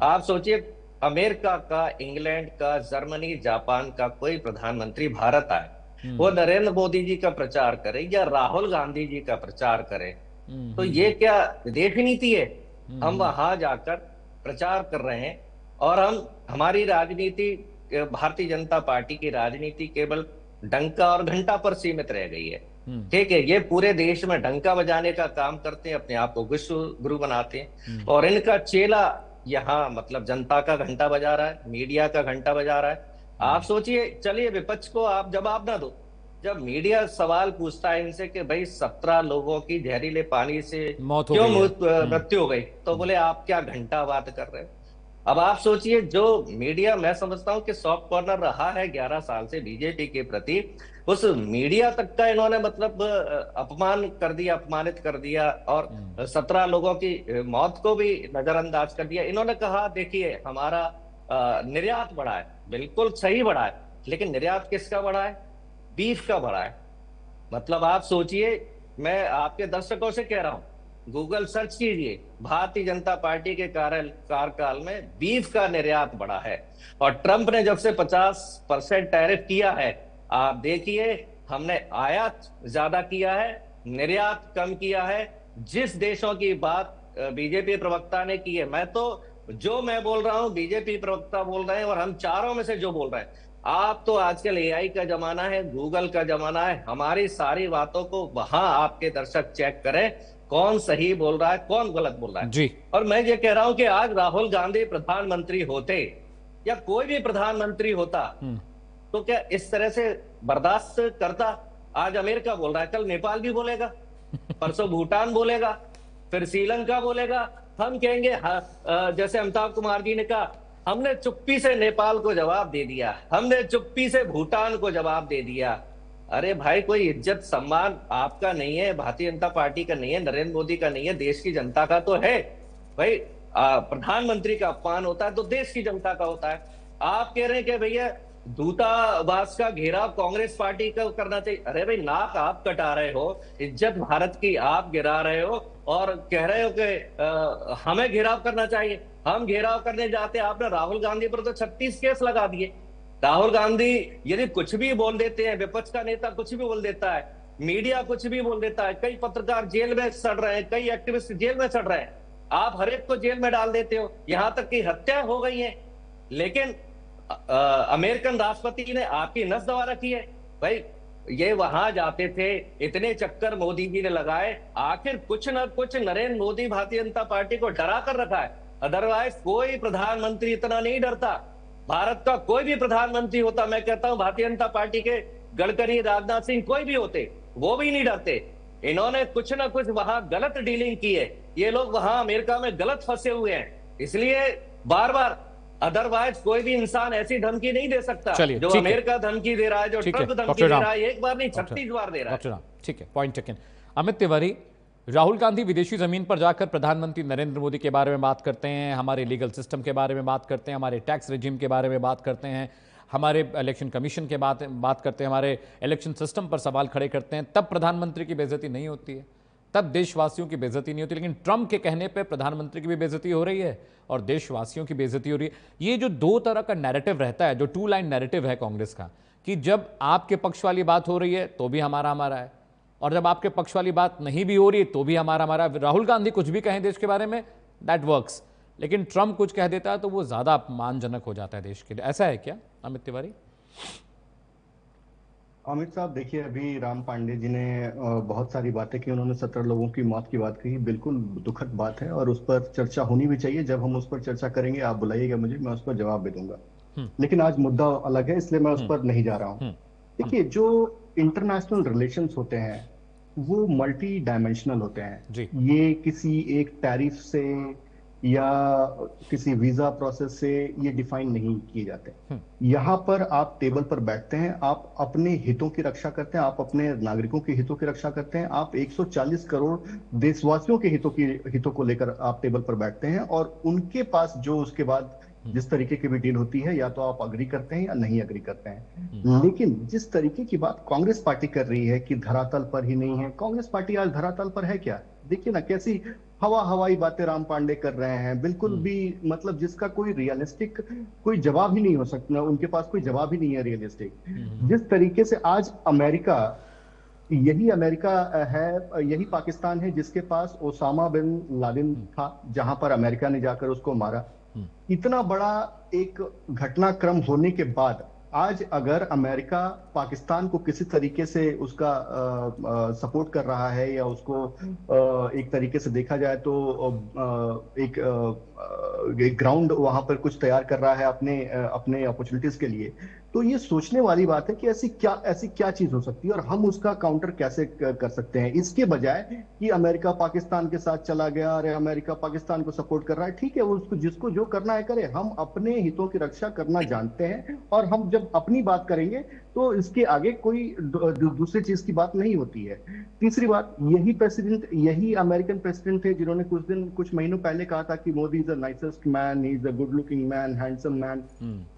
आप सोचिए, अमेरिका का, इंग्लैंड का, जर्मनी, जापान का कोई प्रधानमंत्री भारत आए, वो नरेंद्र मोदी जी का प्रचार करे या राहुल गांधी जी का प्रचार करे, तो ये क्या विदेश नीति है? हम वहां जाकर प्रचार कर रहे हैं और हमारी राजनीति, भारतीय जनता पार्टी की राजनीति केवल डंका और घंटा पर सीमित रह गई है। ठीक है, ये पूरे देश में डंका बजाने का काम करते हैं, अपने आप को विश्व गुरु बनाते हैं, और इनका चेला यहाँ मतलब जनता का घंटा बजा रहा है, मीडिया का घंटा बजा रहा है। आप सोचिए, चलिए विपक्ष को आप जवाब ना दो, जब मीडिया सवाल पूछता है इनसे कि भाई 17 लोगों की जहरीले पानी से क्यों मृत्यु हो गई, तो बोले आप क्या घंटा बात कर रहे हो। अब आप सोचिए, जो मीडिया, मैं समझता हूं कि सॉफ्ट कॉर्नर रहा है 11 साल से बीजेपी के प्रति, उस मीडिया तक का इन्होंने मतलब अपमान कर दिया, अपमानित कर दिया, और 17 लोगों की मौत को भी नजरअंदाज कर दिया। इन्होंने कहा देखिए हमारा निर्यात बढ़ा है, बिल्कुल सही बढ़ा है, लेकिन निर्यात किसका बढ़ा है? बीफ का बढ़ा है। मतलब आप सोचिए, मैं आपके दर्शकों से कह रहा हूं, गूगल सर्च कीजिए, भारतीय जनता पार्टी के कार्यकाल में बीफ का निर्यात बढ़ा है। और ट्रंप ने जब से 50% टैरिफ किया है, आप देखिए हमने आयात ज्यादा किया है, निर्यात कम किया है। जिस देशों की बात बीजेपी प्रवक्ता ने की है, मैं बोल रहा हूं, बीजेपी प्रवक्ता बोल रहे हैं, और हम चारों में से जो बोल रहे हैं, आप तो आजकल एआई का जमाना है, गूगल का जमाना है, हमारी सारी बातों को वहां आपके दर्शक चेक करें, कौन सही बोल रहा है, कौन गलत बोल रहा है जी। और मैं ये कह रहा हूं कि आज राहुल गांधी प्रधानमंत्री होते या कोई भी प्रधानमंत्री होता तो क्या इस तरह से बर्दाश्त करता? आज अमेरिका बोल रहा है, कल नेपाल भी बोलेगा, परसों भूटान बोलेगा, फिर श्रीलंका बोलेगा। हम कहेंगे जैसे अमिताभ कुमार जी ने कहा, हमने चुप्पी से नेपाल को जवाब दे दिया, हमने चुप्पी से भूटान को जवाब दे दिया। अरे भाई, कोई इज्जत सम्मान आपका नहीं है, भारतीय जनता पार्टी का नहीं है, नरेंद्र मोदी का नहीं है, देश की जनता का तो है। भाई प्रधानमंत्री का अपमान होता है तो देश की जनता का होता है। आप कह रहे हैं कि भैया दूतावास का घेराव कांग्रेस पार्टी को करना चाहिए। अरे भाई, नाक आप कटा रहे हो, इज्जत भारत की आप गिरा रहे हो और कह रहे हो कि हमें घेराव करना चाहिए। हम घेराव करने जाते, आपने राहुल गांधी पर तो 36 केस लगा दिए। राहुल गांधी यदि कुछ भी बोल देते हैं, विपक्ष का नेता कुछ भी बोल देता है, मीडिया कुछ भी बोल देता है, कई पत्रकार जेल में सड़ रहे हैं, कई एक्टिविस्ट जेल में सड़ रहे हैं, आप हर एक को जेल में डाल देते हो, यहां तक कि हत्या हो गई है। लेकिन अमेरिकन राष्ट्रपति ने आपकी नस दबा रखी है भाई। ये वहां जाते थे, इतने चक्कर मोदी जी ने लगाए, आखिर कुछ ना कुछ नरेंद्र मोदी भारतीय जनता पार्टी को डरा कर रखा है। अदरवाइज कोई प्रधानमंत्री इतना नहीं डरता। भारत का कोई भी प्रधानमंत्री होता, मैं कहता हूं भारतीय जनता पार्टी के गडकरी, राजनाथ सिंह, कोई भी होते, वो भी नहीं डरते। इन्होंने कुछ ना कुछ वहां गलत डीलिंग की है। ये लोग वहां अमेरिका में गलत फंसे हुए हैं, इसलिए बार बार। अदरवाइज कोई भी इंसान ऐसी धमकी नहीं दे सकता जो अमेरिका धमकी दे रहा है, जो ट्रंप धमकी दे रहा है, एक बार नहीं 36 बार दे रहा है। ठीक है, पॉइंट टेकन। अमित तिवारी, राहुल गांधी विदेशी जमीन पर जाकर प्रधानमंत्री नरेंद्र मोदी के बारे में बात करते हैं, हमारे लीगल सिस्टम के बारे में बात करते हैं, हमारे टैक्स रेजिम के बारे में बात करते हैं, हमारे इलेक्शन कमीशन के बात करते हैं, हमारे इलेक्शन सिस्टम पर सवाल खड़े करते हैं, तब प्रधानमंत्री की बेइज्जती नहीं होती है, तब देशवासियों की बेइज्जती नहीं होती। लेकिन ट्रंप के कहने पे प्रधानमंत्री की भी बेइज्जती हो रही है और देशवासियों की बेइज्जती हो रही है। ये जो दो तरह का नैरेटिव रहता है, जो टू लाइन नैरेटिव है कांग्रेस का, कि जब आपके पक्ष वाली बात हो रही है तो भी हमारा है, और जब आपके पक्ष वाली बात नहीं भी हो रही है तो भी हमारा। राहुल गांधी कुछ भी कहें देश के बारे में, दैट वर्क्स, लेकिन ट्रंप कुछ कह देता है तो वो ज्यादा अपमानजनक हो जाता है देश के लिए। ऐसा है क्या अमित तिवारी? अमित साहब देखिए, अभी राम पांडे जी ने बहुत सारी बातें की, उन्होंने 17 लोगों की मौत की बात कही, बिल्कुल दुखद बात है और उस पर चर्चा होनी भी चाहिए। जब हम उस पर चर्चा करेंगे आप बुलाइएगा मुझे, मैं उस पर जवाब भी दूंगा। लेकिन आज मुद्दा अलग है, इसलिए मैं उस पर नहीं जा रहा हूँ। देखिए, जो इंटरनेशनल रिलेशंस होते हैं वो मल्टी डायमेंशनल होते हैं। ये किसी एक टैरिफ से या किसी वीजा प्रोसेस से ये डिफाइन नहीं किए जाते। यहाँ पर आप टेबल पर बैठते हैं, आप अपने हितों की रक्षा करते हैं, आप अपने नागरिकों के हितों की रक्षा करते हैं, आप 140 करोड़ देशवासियों के हितों को लेकर आप टेबल पर बैठते हैं, और उनके पास जो उसके बाद जिस तरीके की भी डील होती है, या तो आप अग्री करते हैं या नहीं अग्री करते हैं। लेकिन जिस तरीके की बात कांग्रेस पार्टी कर रही है कि धरातल पर ही नहीं है, कांग्रेस पार्टी आज धरातल पर है क्या? देखिए ना कैसी हवाई बातें राम पांडे कर रहे हैं, बिल्कुल भी मतलब जिसका कोई रियलिस्टिक कोई जवाब ही नहीं हो सकता, उनके पास कोई जवाब ही नहीं है रियलिस्टिक। जिस तरीके से आज अमेरिका, यही अमेरिका है, यही पाकिस्तान है जिसके पास ओसामा बिन लादेन था, जहां पर अमेरिका ने जाकर उसको मारा। इतना बड़ा एक घटनाक्रम होने के बाद आज अगर अमेरिका पाकिस्तान को किसी तरीके से उसका सपोर्ट कर रहा है, या उसको एक तरीके से देखा जाए तो एक ग्राउंड वहां पर कुछ तैयार कर रहा है अपने अपॉर्चुनिटीज के लिए, तो ये सोचने वाली बात है कि ऐसी क्या चीज हो सकती है और हम उसका काउंटर कैसे कर सकते हैं। इसके बजाय कि अमेरिका पाकिस्तान के साथ चला गया, अरे अमेरिका पाकिस्तान को सपोर्ट कर रहा है, ठीक है, उसको जिसको जो करना है करे, हम अपने हितों की रक्षा करना जानते हैं, और हम जब अपनी बात करेंगे तो इसके आगे कोई दूसरी चीज की बात नहीं होती है। तीसरी बात, यही अमेरिकन प्रेसिडेंट थे जिन्होंने कुछ महीनों पहले कहा था कि Modi is the nicest man, he is the good looking man, handsome man.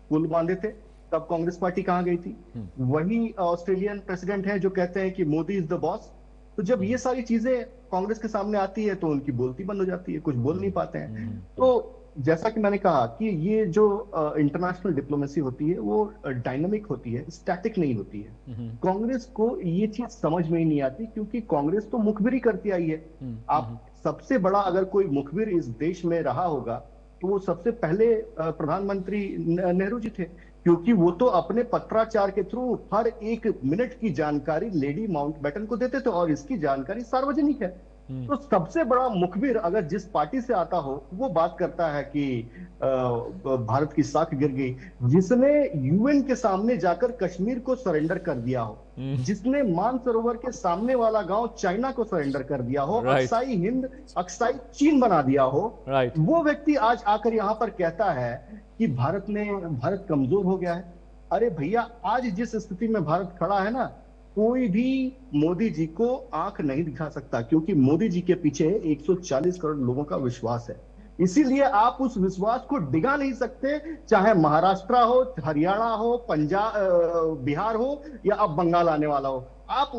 पुल बांधे थे, तब कांग्रेस पार्टी कहां गई थी? वही ऑस्ट्रेलियन प्रेसिडेंट है जो कहते हैं कि मोदी इज द बॉस। तो जब ये सारी चीजें कांग्रेस के सामने आती है तो उनकी बोलती बंद हो जाती है, कुछ बोल नहीं पाते हैं। तो जैसा कि मैंने कहा कि ये जो इंटरनेशनल डिप्लोमेसी होती है वो डायनामिक होती है, स्टैटिक नहीं होती है। कांग्रेस को ये चीज समझ में ही नहीं आती, क्योंकि कांग्रेस तो मुखबिरी करती आई है। आप सबसे बड़ा अगर कोई मुखबिर इस देश में रहा होगा तो वो सबसे पहले प्रधानमंत्री नेहरू जी थे, क्योंकि वो तो अपने पत्राचार के थ्रू हर एक मिनट की जानकारी लेडी माउंटबेटन को देते थे, और इसकी जानकारी सार्वजनिक है। तो सबसे बड़ा मुखबिर अगर जिस पार्टी से आता हो वो बात करता है कि भारत की साख गिर गई, जिसने यूएन के सामने जाकर कश्मीर को सरेंडर कर दिया हो, जिसने मानसरोवर के सामने वाला गांव चाइना को सरेंडर कर दिया हो, अक्साई हिंद अक्साई चीन बना दिया हो, वो व्यक्ति आज आकर यहां पर कहता है कि भारत कमजोर हो गया है। अरे भैया, आज जिस स्थिति में भारत खड़ा है ना, कोई भी मोदी जी को आंख नहीं दिखा सकता, क्योंकि मोदी जी के पीछे 140 करोड़ लोगों का विश्वास है। इसीलिए आप उस विश्वास को डिगा नहीं सकते, चाहे महाराष्ट्र हो, हरियाणा हो, पंजाब, बिहार हो, या अब बंगाल आने वाला हो। आप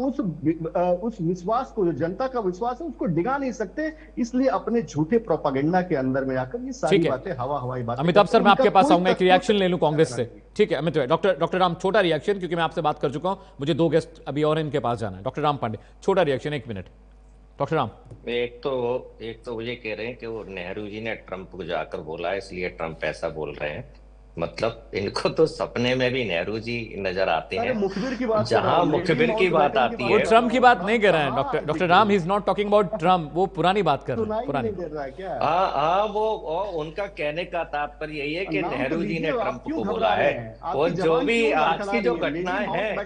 उस विश्वास को, जो जनता का विश्वास है, उसको डिगा नहीं सकते। इसलिए अपने झूठे प्रोपागेंडा के अंदर में आकर ये सारी बातें हवाई बातें। अमिताभ सर, मैं आपके पास आऊंगा, एक रिएक्शन ले लूं कांग्रेस से। ठीक है अमित, डॉक्टर राम, छोटा रिएक्शन, क्योंकि मैं आपसे बात कर चुका हूं, मुझे 2 गेस्ट अभी और इनके पास जाना है। डॉक्टर राम पांडे, छोटा रिएक्शन, 1 मिनट। डॉक्टर राम, एक तो मुझे कह रहे हैं कि वो नेहरू जी ने ट्रंप को जाकर बोला है, इसलिए ट्रंप ऐसा बोल रहे हैं। मतलब इनको तो सपने में भी नेहरू जी नजर आते हैं। मुखबिर की बात जहां मुखबिर की बात आती है, वो ट्रम्प की बात नहीं कर रहे हैं doctor Ram, he is not talking about Trump, वो पुरानी बात कर रहे हैं, पुरानी। हाँ, वो उनका कहने का तात्पर्य यही है कि नेहरू जी ने ट्रम्प को बोला है, वो जो भी आज की जो घटनाएं हैं,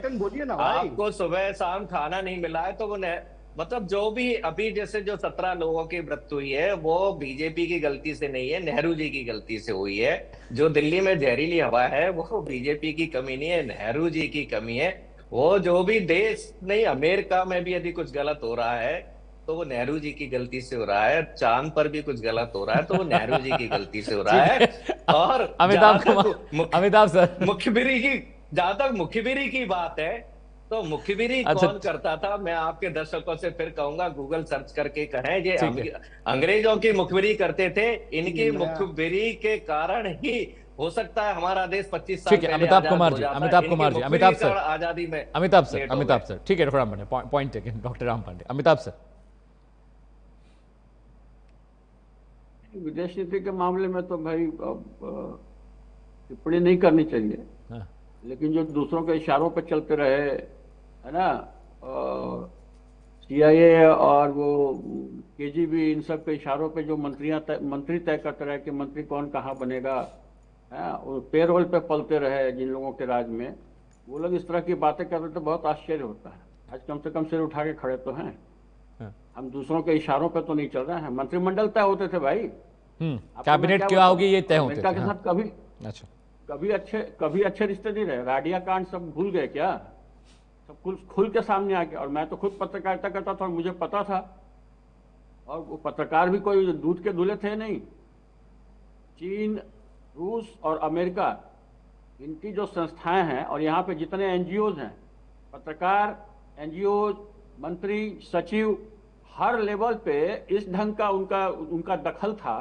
आपको सुबह शाम खाना नहीं मिला है, तो वो मतलब जो भी अभी जैसे जो 17 लोगों की मृत्यु हुई है, वो बीजेपी की गलती से नहीं है, नेहरू जी की गलती से हुई है। जो दिल्ली में जहरीली हवा है, वो बीजेपी की कमी नहीं है, नेहरू जी की कमी है। वो जो भी देश नहीं, अमेरिका में भी यदि कुछ गलत हो रहा है तो वो नेहरू जी की गलती से हो रहा है, चांद पर भी कुछ गलत हो रहा है तो वो नेहरू जी की गलती से हो रहा है। और अमिताभ सर, मुखबिरी की, जहां तक मुखबिरी की बात है, तो मुखबिरी कौन करता था, मैं आपके दर्शकों से फिर कहूंगा गूगल सर्च करके कहें, ये अंग्रेजों की मुखबिरी करते थे, इनकी मुखबिरी के कारण ही हो सकता है हमारा देश 25 साल पहले अमिताभ कुमार जी, अमिताभ सर, आजादी में अमिताभ सर, ठीक है doctor Ram Pandey, point taken doctor Ram Pandey. Amitabh sir, विदेश नीति के मामले में तो भाई टिप्पणी नहीं करनी चाहिए, लेकिन जो दूसरों के इशारों पर चलते रहे, है ना, CIA और वो KGB, इन सब के इशारों पे जो मंत्री तय करते रहे कि मंत्री कौन कहाँ बनेगा, है, वो पेरोल पे पलते रहे जिन लोगों के राज में, वो लोग इस तरह की बातें करते तो बहुत आश्चर्य होता है। आज कम से कम सिर उठा के खड़े तो हैं, हम दूसरों के इशारों पे तो नहीं चल रहे हैं। मंत्रिमंडल तय होते थे भाई, कैबिनेट क्या होगी ये तय होते थे। अमेरिका के साथ कभी अच्छे रिश्ते नहीं रहे। राडिया कांड सब भूल गए क्या? सब खुल के सामने आ गया। और मैं तो खुद पत्रकारिता करता था और मुझे पता था, और वो पत्रकार भी कोई दूध के दूल्हे थे नहीं। चीन, रूस और अमेरिका, इनकी जो संस्थाएं हैं और यहाँ पे जितने NGOs हैं, पत्रकार, NGOs, मंत्री, सचिव, हर लेवल पे इस ढंग का उनका दखल था,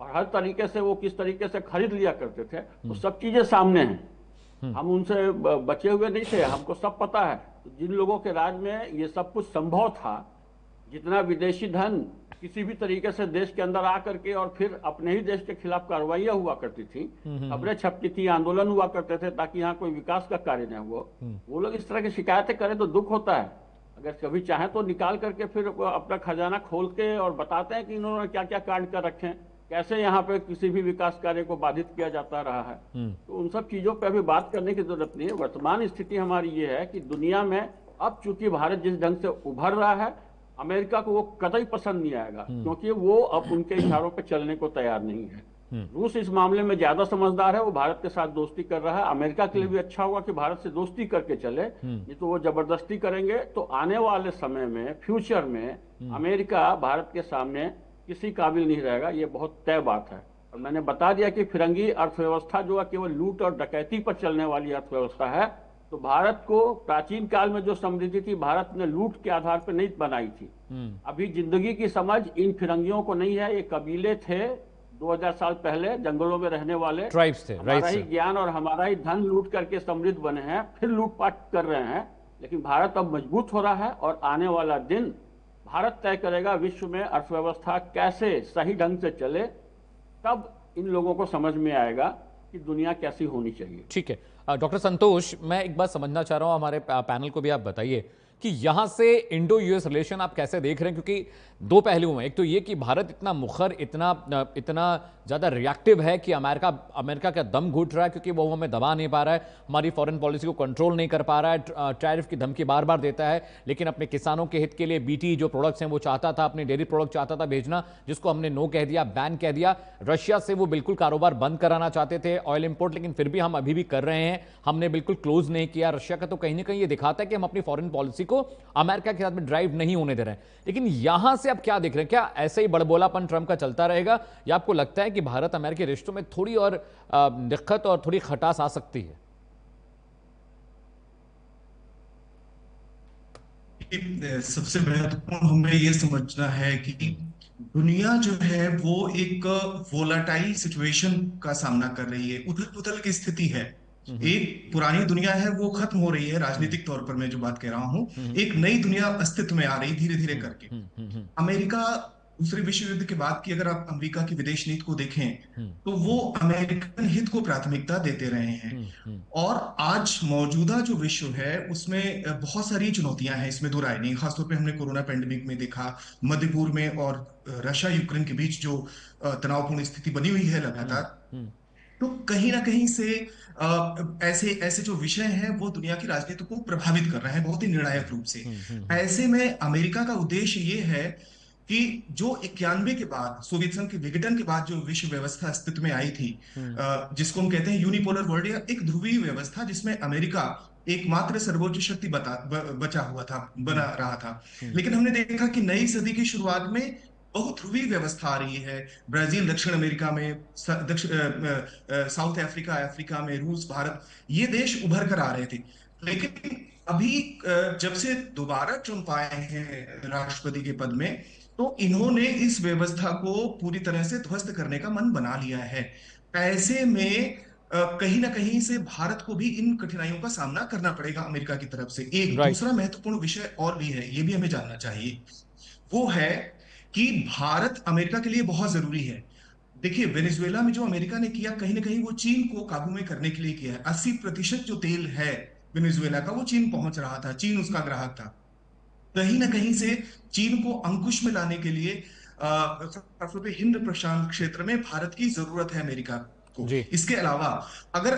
और हर तरीके से वो किस तरीके से खरीद लिया करते थे, वो सब चीजें सामने हैं। हम उनसे बचे हुए नहीं थे, हमको सब पता है। जिन लोगों के राज में ये सब कुछ संभव था, जितना विदेशी धन किसी भी तरीके से देश के अंदर आकर के और फिर अपने ही देश के खिलाफ कार्रवाइयां हुआ करती थी, खबरें छपती थी, आंदोलन हुआ करते थे ताकि यहाँ कोई विकास का कार्य न हुआ, वो लोग इस तरह की शिकायतें करें तो दुख होता है। अगर कभी चाहे तो निकाल करके फिर अपना खजाना खोल के और बताते हैं कि इन्होंने क्या क्या कांड कर रखे हैं, कैसे यहाँ पे किसी भी विकास कार्य को बाधित किया जाता रहा है। तो उन सब चीजों पे अभी बात करने की जरूरत नहीं है। वर्तमान स्थिति हमारी ये है कि दुनिया में अब चूंकि भारत जिस ढंग से उभर रहा है, अमेरिका को वो कतई पसंद नहीं आएगा, क्योंकि वो अब उनके इशारों पे चलने को तैयार नहीं है। रूस इस मामले में ज्यादा समझदार है, वो भारत के साथ दोस्ती कर रहा है। अमेरिका के लिए भी अच्छा होगा कि भारत से दोस्ती करके चले, नहीं तो वो जबरदस्ती करेंगे तो आने वाले समय में, फ्यूचर में अमेरिका भारत के सामने किसी काबिल नहीं रहेगा। ये बहुत तय बात है। और मैंने बता दिया कि फिरंगी अर्थव्यवस्था जो है केवल लूट और डकैती पर चलने वाली अर्थव्यवस्था है। तो भारत को प्राचीन काल में जो समृद्धि थी, भारत ने लूट के आधार पर नहीं बनाई थी। अभी जिंदगी की समझ इन फिरंगियों को नहीं है। ये कबीले थे 2000 साल पहले जंगलों में रहने वाले, ट्राइब्स थे, हमारा ही ज्ञान और हमारा ही धन लूट करके समृद्ध बने हैं, फिर लूटपाट कर रहे हैं। लेकिन भारत अब मजबूत हो रहा है और आने वाला दिन भारत तय करेगा विश्व में अर्थव्यवस्था कैसे सही ढंग से चले। तब इन लोगों को समझ में आएगा कि दुनिया कैसी होनी चाहिए। ठीक है डॉक्टर संतोष, मैं एक बात समझना चाह रहा हूं, हमारे पैनल को भी आप बताइए कि यहां से इंडो यूएस रिलेशन आप कैसे देख रहे हैं, क्योंकि दो पहलू हैं। एक तो ये कि भारत इतना मुखर, इतना ज़्यादा रिएक्टिव है कि अमेरिका का दम घुट रहा है, क्योंकि वो हमें दबा नहीं पा रहा है, हमारी फॉरेन पॉलिसी को कंट्रोल नहीं कर पा रहा है, टैरिफ की धमकी बार बार देता है, लेकिन अपने किसानों के हित के लिए बीटी जो प्रोडक्ट्स हैं वो चाहता था, अपने डेयरी प्रोडक्ट चाहता था भेजना, जिसको हमने नो कह दिया, बैन कह दिया। रशिया से वो बिल्कुल कारोबार बंद कराना चाहते थे, ऑयल इंपोर्ट, लेकिन फिर भी हम अभी भी कर रहे हैं, हमने बिल्कुल क्लोज नहीं किया रशिया का। तो कहीं ना कहीं ये दिखाता है कि हम अपनी फॉरेन पॉलिसी को अमेरिका के साथ में ड्राइव नहीं होने दे रहे हैं। लेकिन यहां से आप क्या देख रहे हैं, क्या ऐसे ही बड़बोलापन ट्रंप का चलता रहेगा, या आपको लगता है कि भारत अमेरिकी रिश्तों में थोड़ी और दिक्कत और थोड़ी खटास आ सकती है? सबसे महत्वपूर्ण हमें यह समझना है कि दुनिया जो है वो एक वोलाटाइल सिचुएशन का सामना कर रही है, उथल पुथल की स्थिति है। एक पुरानी दुनिया है वो खत्म हो रही है, राजनीतिक तौर पर मैं जो बात कह रहा हूं, एक नई दुनिया अस्तित्व में आ रही धीरे धीरे करके। अमेरिका दूसरे विश्व युद्ध के बाद की अगर आप अमेरिका की विदेश नीति को देखें तो वो अमेरिकन हित को प्राथमिकता देते रहे हैं। और आज मौजूदा जो विश्व है उसमें बहुत सारी चुनौतियां हैं, इसमें दो राय नहीं। खासतौर पे हमने कोरोना पैंडेमिक में देखा, मध्य पूर्व में और रशिया यूक्रेन के बीच जो तनावपूर्ण स्थिति बनी हुई है लगातार, तो कहीं ना कहीं से ऐसे ऐसे जो विषय हैं वो दुनिया की राजनीति को प्रभावित कर रहे हैं बहुत ही निर्णायक रूप से। ऐसे में अमेरिका का उद्देश्य ये है कि जो 91 के बाद सोवियत संघ के विघटन के बाद जो विश्व व्यवस्था अस्तित्व में आई थी, जिसको हम कहते हैं यूनिपोलर वर्ल्ड या एक ध्रुवीय व्यवस्था, जिसमें अमेरिका एकमात्र सर्वोच्च शक्ति बचा हुआ था, बना रहा था। लेकिन हमने देखा कि नई सदी की शुरुआत में बहुध्रुवीय व्यवस्था आ रही है। ब्राजील दक्षिण अमेरिका में, साउथ अफ्रीका में, रूस, भारत, ये देश उभर कर आ रहे थे। लेकिन अभी जब से दोबारा ट्रंप आए हैं राष्ट्रपति के पद में, तो इन्होंने इस व्यवस्था को पूरी तरह से ध्वस्त करने का मन बना लिया है। ऐसे में कहीं ना कहीं से भारत को भी इन कठिनाइयों का सामना करना पड़ेगा अमेरिका की तरफ से। एक दूसरा महत्वपूर्ण विषय और भी है, ये भी हमें जानना चाहिए, वो है कि भारत अमेरिका के लिए बहुत जरूरी है। देखिए, वेनेजुएला में जो अमेरिका ने किया, कहीं ना कहीं वो चीन को काबू में करने के लिए किया है। 80% जो तेल है वेनेजुएला का, वो चीन पहुंच रहा था, चीन उसका ग्राहक था। कहीं ना कहीं से चीन को अंकुश में लाने के लिए हिंद प्रशांत क्षेत्र में भारत की जरूरत है अमेरिका को। इसके अलावा अगर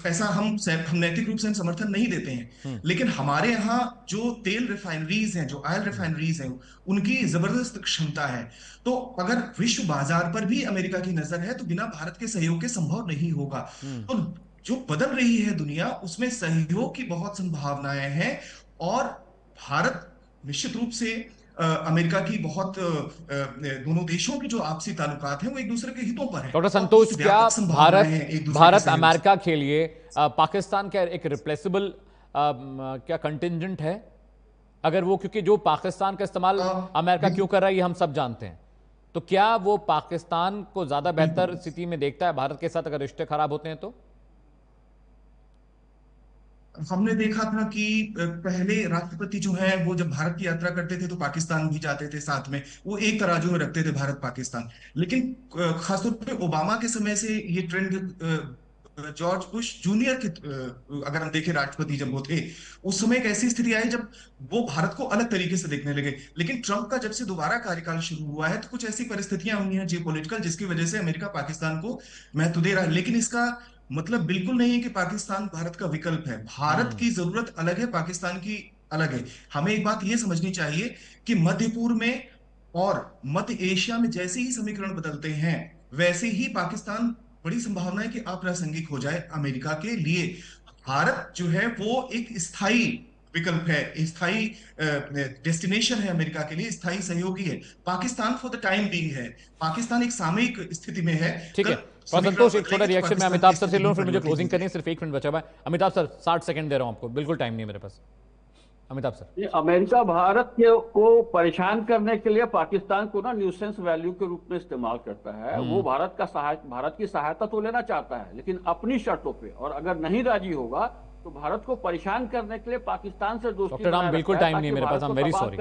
ऐसा हम नैतिक रूप से हम समर्थन नहीं देते हैं, लेकिन हमारे यहाँ जो तेल रिफाइनरीज हैं, जो ऑयल रिफाइनरीज हैं, उनकी जबरदस्त क्षमता है। तो अगर विश्व बाजार पर भी अमेरिका की नजर है तो बिना भारत के सहयोग के संभव नहीं होगा। तो जो बदल रही है दुनिया, उसमें सहयोग की बहुत संभावनाएं हैं और भारत निश्चित रूप से अमेरिका की बहुत दोनों देशों के जो आपसी ताल्लुकात हैं वो एक दूसरे के हितों पर है। डॉक्टर संतोष, क्या भारत अमेरिका के लिए पाकिस्तान का एक रिप्लेसेबल क्या कंटिंजेंट है? अगर वो, क्योंकि जो पाकिस्तान का इस्तेमाल अमेरिका क्यों कर रहा है ये हम सब जानते हैं, तो क्या वो पाकिस्तान को ज्यादा बेहतर स्थिति में देखता है भारत के साथ अगर रिश्ते खराब होते हैं? तो हमने देखा था कि पहले राष्ट्रपति जो है वो जब भारत की यात्रा करते थे तो पाकिस्तान भी जाते थे साथ में, वो एक तराजू में रखते थे भारत पाकिस्तान। लेकिन खासतौर पे ओबामा के समय से ये ट्रेंड, जॉर्ज बुश जूनियर के अगर हम देखें राष्ट्रपति जब वो थे, उस समय एक ऐसी स्थिति आई जब वो भारत को अलग तरीके से देखने लगे। लेकिन ट्रंप का जब से दोबारा कार्यकाल शुरू हुआ है तो कुछ ऐसी परिस्थितियां हुई हैं जियोपॉलिटिकल, जिसकी वजह से अमेरिका पाकिस्तान को महत्व दे रहा है। लेकिन इसका मतलब बिल्कुल नहीं है कि पाकिस्तान भारत का विकल्प है। भारत की जरूरत अलग है, पाकिस्तान की अलग है। हमें एक बात यह समझनी चाहिए कि मध्य पूर्व में और मध्य एशिया में जैसे ही समीकरण बदलते हैं, वैसे ही पाकिस्तान बड़ी संभावना है कि अप्रासंगिक हो जाए अमेरिका के लिए। भारत जो है वो एक स्थायी विकल्प है, स्थायी डेस्टिनेशन है अमेरिका के लिए, स्थायी सहयोगी है। Pakistan for the time being है, पाकिस्तान एक सामयिक स्थिति में है। ठीक है, संतोष, एक छोटा रिएक्शन मैं अमिताभ सर से लूं, फिर मुझे क्लोजिंग करनी है। सिर्फ 1 मिनट बचा हुआ है। अमिताभ सर, 60 सेकंड दे रहा हूं आपको, बिल्कुल टाइम नहीं है मेरे पास। अमिताभ सर, ये अमेरिका भारत को परेशान करने के लिए पाकिस्तान को ना न्यूसेंस वैल्यू के रूप में इस्तेमाल करता है। वो भारत की सहायता तो लेना चाहता है, लेकिन अपनी शर्तों पे, और अगर नहीं राजी होगा तो भारत को परेशान करने के लिए पाकिस्तान से दोस्ती। डॉक्टर राम, बिल्कुल टाइम नहीं है मेरे पास,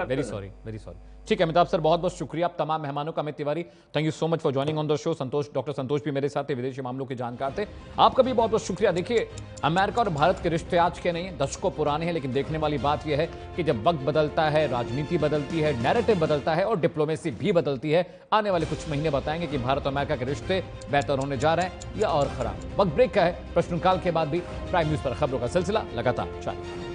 वेरी सॉरी। ठीक है अमिताभ सर, बहुत बहुत शुक्रिया आप तमाम मेहमानों का। Amit Tiwari, thank you so much for joining on the show. Santosh, doctor Santosh भी मेरे साथ थे, विदेशी मामलों के जानकार थे। आपका भी बहुत बहुत शुक्रिया। देखिए, अमेरिका और भारत के रिश्ते आज के नहीं, दशकों पुराने हैं, लेकिन देखने वाली बात यह है कि जब वक्त बदलता है, राजनीति बदलती है, नैरेटिव बदलता है और डिप्लोमेसी भी बदलती है। आने वाले कुछ महीने बताएंगे कि भारत और अमेरिका के रिश्ते बेहतर होने जा रहे हैं या और खराब। वक्त ब्रेक का है, प्रश्नकाल के बाद भी प्राइम न्यूज पर खबरों का सिलसिला लगातार जारी।